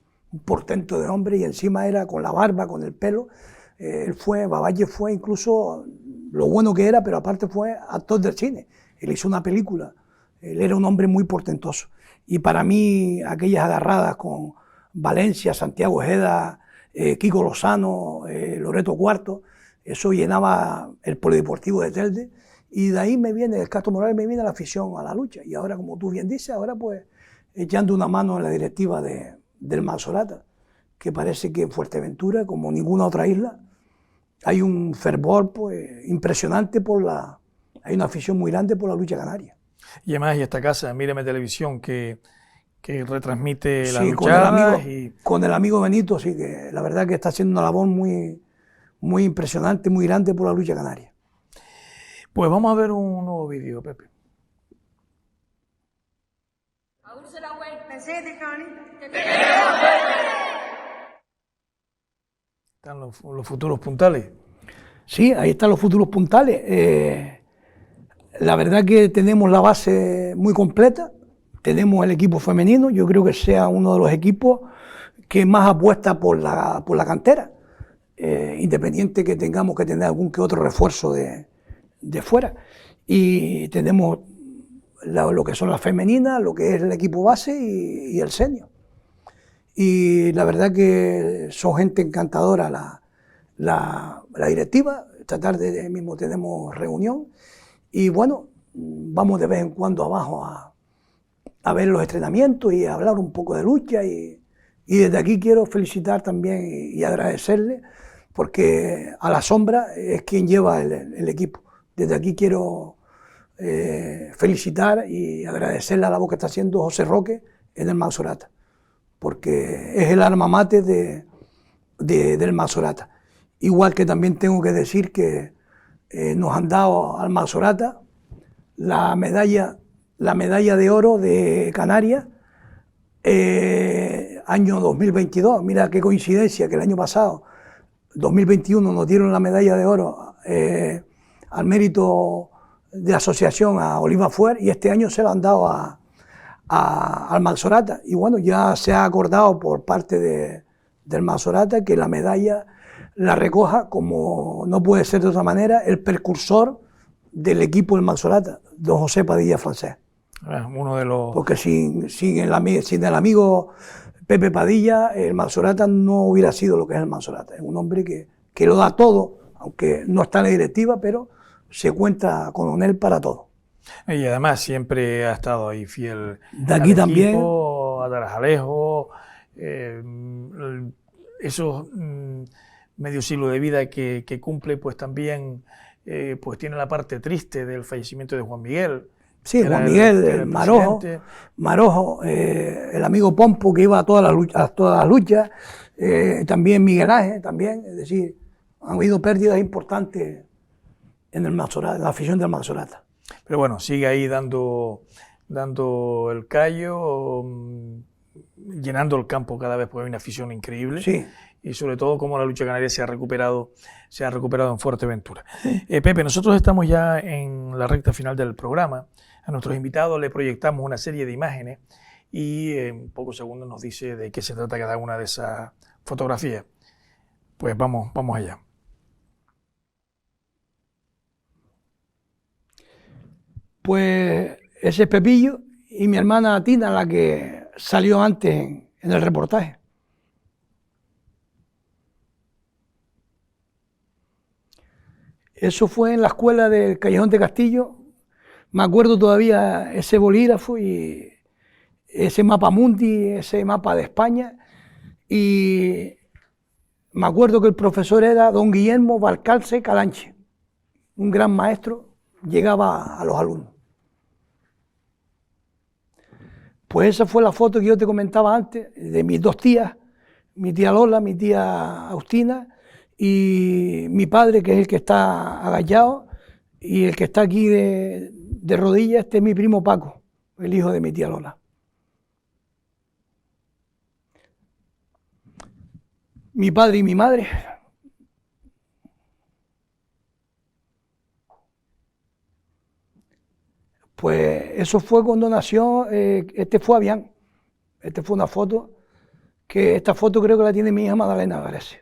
portento de hombre, y encima era con la barba, con el pelo. Babache fue incluso lo bueno que era, pero aparte fue actor del cine. Él hizo una película, él era un hombre muy portentoso. Y para mí, aquellas agarradas con Valencia, Santiago Ojeda, Kiko Lozano, Loreto Cuarto, eso llenaba el polideportivo de Telde, y de ahí me viene, el Castro Morales me viene la afición a la lucha. Y ahora, como tú bien dices, ahora pues echando una mano en la directiva del Max Orata, que parece que en Fuerteventura, como ninguna otra isla, hay un fervor pues impresionante hay una afición muy grande por la lucha canaria. Y además, y esta casa, Mírame Televisión, que retransmite sí, la luchada. Con el amigo Benito, sí, que la verdad que está haciendo una labor muy, muy impresionante, muy grande por la lucha canaria. Pues vamos a ver un nuevo vídeo, Pepe. Están los futuros puntales. Sí, ahí están los futuros puntales. La verdad que tenemos la base muy completa, tenemos el equipo femenino, yo creo que sea uno de los equipos que más apuesta por la cantera, independiente que tengamos que tener algún que otro refuerzo de fuera. Y tenemos lo que son las femeninas, lo que es el equipo base y el senior. Y la verdad que son gente encantadora la directiva. Esta tarde mismo tenemos reunión y bueno, vamos de vez en cuando abajo a ver los entrenamientos y a hablar un poco de lucha y desde aquí quiero felicitar también y agradecerle porque a la sombra es quien lleva el equipo. Desde aquí quiero felicitar y agradecerle a la labor que está haciendo José Roque en el Mansorata, porque es el alma mater del Mansorata. Igual que también tengo que decir que nos han dado al Mansorata la medalla de oro de Canarias, año 2022. Mira qué coincidencia que el año pasado, 2021, nos dieron la medalla de oro al mérito de asociación a Oliva Fuer y este año se la han dado al Mansorata. Y bueno, ya se ha acordado por parte del Mansorata que la medalla la recoja, como no puede ser de otra manera, el precursor del equipo del Mansorata, don José Padilla Francés. Uno de los... Porque sin el amigo Pepe Padilla, el Mansorata no hubiera sido lo que es el Mansorata. Es un hombre que lo da todo, aunque no está en la directiva, pero se cuenta con él para todo. Y además siempre ha estado ahí fiel de aquí al también, equipo, a Tarajalejo, esos medio siglo de vida que cumple, pues también pues tiene la parte triste del fallecimiento de Juan Miguel. Sí, Juan Miguel, Marojo, el amigo Pompo que iba a todas las luchas, también Miguel Ángel, también, es decir, han habido pérdidas importantes en el Mansorata, en la afición del Mansorata. Pero bueno, sigue ahí dando el callo, llenando el campo cada vez, porque hay una afición increíble. Sí. Y sobre todo cómo la lucha canaria se ha recuperado en Fuerteventura. Pepe, nosotros estamos ya en la recta final del programa. A nuestros invitados le proyectamos una serie de imágenes y en pocos segundos nos dice de qué se trata cada una de esas fotografías. Pues vamos allá. Pues ese es Pepillo y mi hermana Tina, la que salió antes en el reportaje. Eso fue en la escuela del Callejón de Castillo. Me acuerdo todavía ese bolígrafo y ese mapa mundi, ese mapa de España. Y me acuerdo que el profesor era don Guillermo Valcalce Calanche, un gran maestro, llegaba a los alumnos. Pues esa fue la foto que yo te comentaba antes, de mis dos tías, mi tía Lola, mi tía Agustina, y mi padre, que es el que está agachado, y el que está aquí de rodillas, este es mi primo Paco, el hijo de mi tía Lola. Mi padre y mi madre. Pues eso fue cuando nació, este fue Avián. Esta fue una foto, que esta foto creo que la tiene mi hija Magdalena, parece.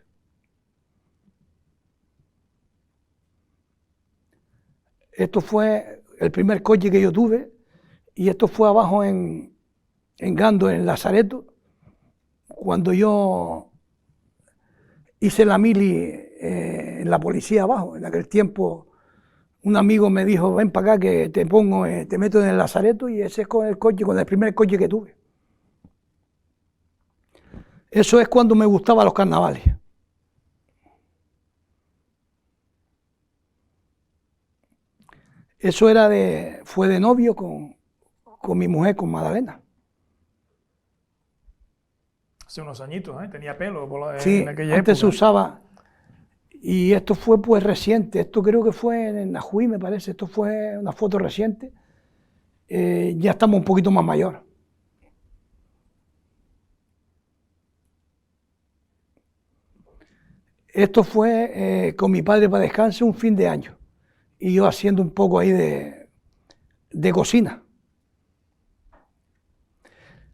Esto fue el primer coche que yo tuve y esto fue abajo en Gando, en Lazareto, cuando yo hice la mili en la policía abajo. En aquel tiempo un amigo me dijo, ven para acá que te meto en el Lazareto, y ese es con el primer coche que tuve. Eso es cuando me gustaban los carnavales. Eso fue de novio con mi mujer, con Magdalena. Hace unos añitos, tenía pelo Sí, en aquella antes época. se usaba. Y esto fue pues reciente, esto creo que fue en Najuí, me parece, esto fue una foto reciente. Ya estamos un poquito más mayor. Esto fue con mi padre para descanse un fin de año. Y yo haciendo un poco ahí de cocina.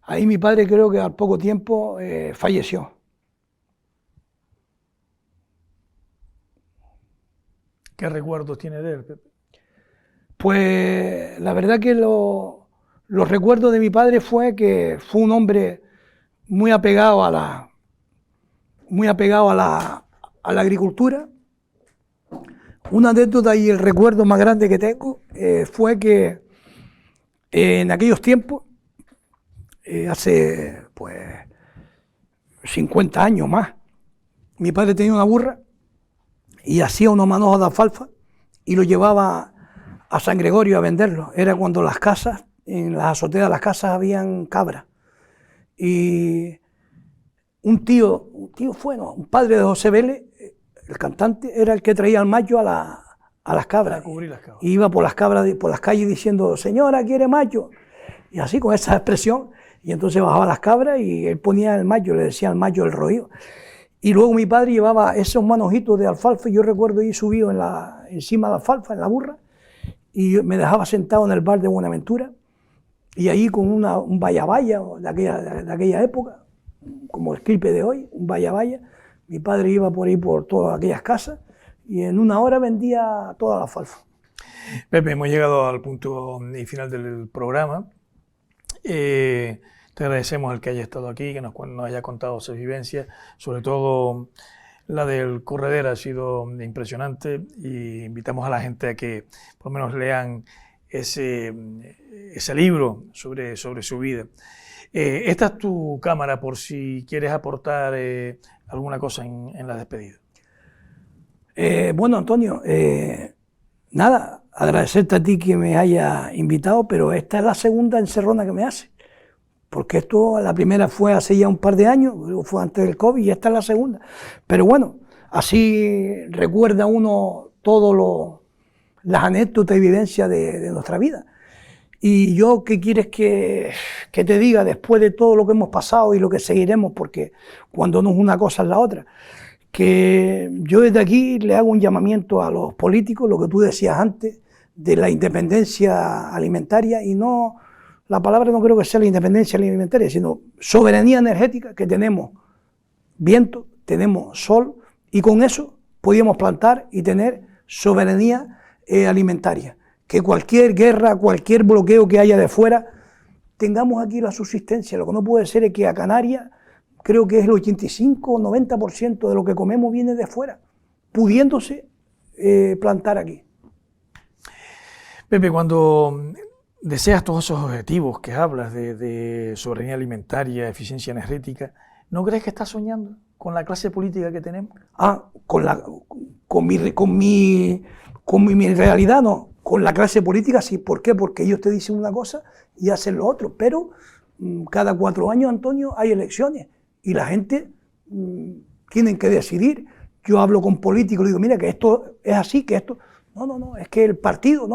Ahí mi padre creo que al poco tiempo falleció. ¿Qué recuerdos tiene de él, Pepe? Pues la verdad que los recuerdos de mi padre fue que fue un hombre muy apegado a la agricultura. Una anécdota y el recuerdo más grande que tengo fue que en aquellos tiempos, hace pues 50 años más, mi padre tenía una burra y hacía unos manojos de alfalfa y lo llevaba a San Gregorio a venderlo. Era cuando las casas, en las azoteas de las casas habían cabras. Y un padre de José Vélez, el cantante, era el que traía el macho a las cabras. Para cubrir las cabras. Y iba por las calles diciendo, señora, ¿quiere macho? Y así con esa expresión, y entonces bajaba las cabras y él ponía el macho, le decía al macho el roído. Y luego mi padre llevaba esos manojitos de alfalfa, y yo recuerdo ir subido encima de la alfalfa, en la burra, y me dejaba sentado en el bar de Buenaventura, y ahí con un vaya-vaya de aquella época, como el clipe de hoy, un vaya-vaya, mi padre iba por ahí por todas aquellas casas, y en una hora vendía toda la alfalfa. Pepe, hemos llegado al punto y final del programa. Te agradecemos el que haya estado aquí, que nos haya contado sus vivencias, sobre todo la del Corredera ha sido impresionante, y invitamos a la gente a que por lo menos lean ese libro sobre su vida. Esta es tu cámara por si quieres aportar alguna cosa en la despedida. Bueno, Antonio, nada, agradecerte a ti que me haya invitado, pero esta es la segunda encerrona que me hace. Porque la primera fue hace ya un par de años, fue antes del COVID, y esta es la segunda. Pero bueno, así recuerda uno todas las anécdotas y vivencias de nuestra vida. Y yo, ¿qué quieres que te diga después de todo lo que hemos pasado y lo que seguiremos? Porque cuando no es una cosa es la otra. Que yo desde aquí le hago un llamamiento a los políticos, lo que tú decías antes, de la independencia alimentaria, y no... La palabra no creo que sea la independencia alimentaria, sino soberanía energética, que tenemos viento, tenemos sol, y con eso podíamos plantar y tener soberanía alimentaria. Que cualquier guerra, cualquier bloqueo que haya de fuera, tengamos aquí la subsistencia. Lo que no puede ser es que a Canarias, creo que es el 85 o 90% de lo que comemos viene de fuera, pudiéndose plantar aquí. Pepe, cuando deseas todos esos objetivos que hablas de soberanía alimentaria, eficiencia energética, ¿no crees que estás soñando con la clase política que tenemos? Con mi realidad no, con la clase política sí. ¿Por qué? Porque ellos te dicen una cosa y hacen lo otro, pero cada 4 años, Antonio, hay elecciones y la gente tienen que decidir. Yo hablo con políticos y digo, mira, que esto es así, que esto... No, es que el partido,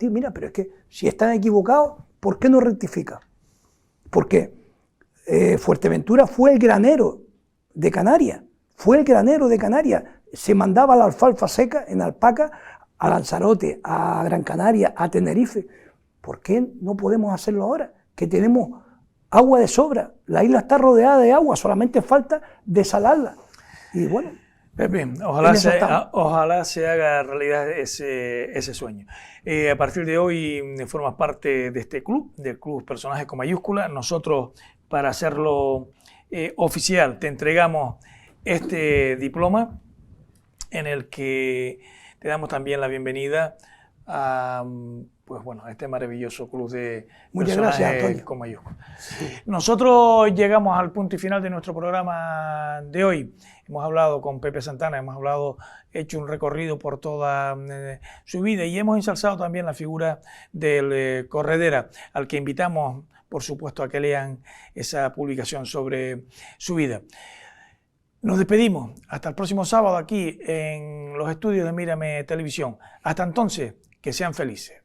mira, pero es que si están equivocados, ¿por qué no rectifica? Porque Fuerteventura fue el granero de Canarias, se mandaba la alfalfa seca en alpaca a Lanzarote, a Gran Canaria, a Tenerife. ¿Por qué no podemos hacerlo ahora? Que tenemos agua de sobra, la isla está rodeada de agua, solamente falta desalarla. Y bueno... Pepe, ojalá se haga realidad ese sueño. A partir de hoy formas parte de este club, del Club Personajes con mayúscula. Nosotros, para hacerlo oficial, te entregamos este diploma en el que te damos también la bienvenida a este maravilloso club de personajes con mayúsculas. Nosotros llegamos al punto y final de nuestro programa de hoy. Hemos hablado con Pepe Santana, hecho un recorrido por toda su vida, y hemos ensalzado también la figura del Corredera, al que invitamos, por supuesto, a que lean esa publicación sobre su vida. Nos despedimos. Hasta el próximo sábado aquí en los estudios de Mírame Televisión. Hasta entonces, que sean felices.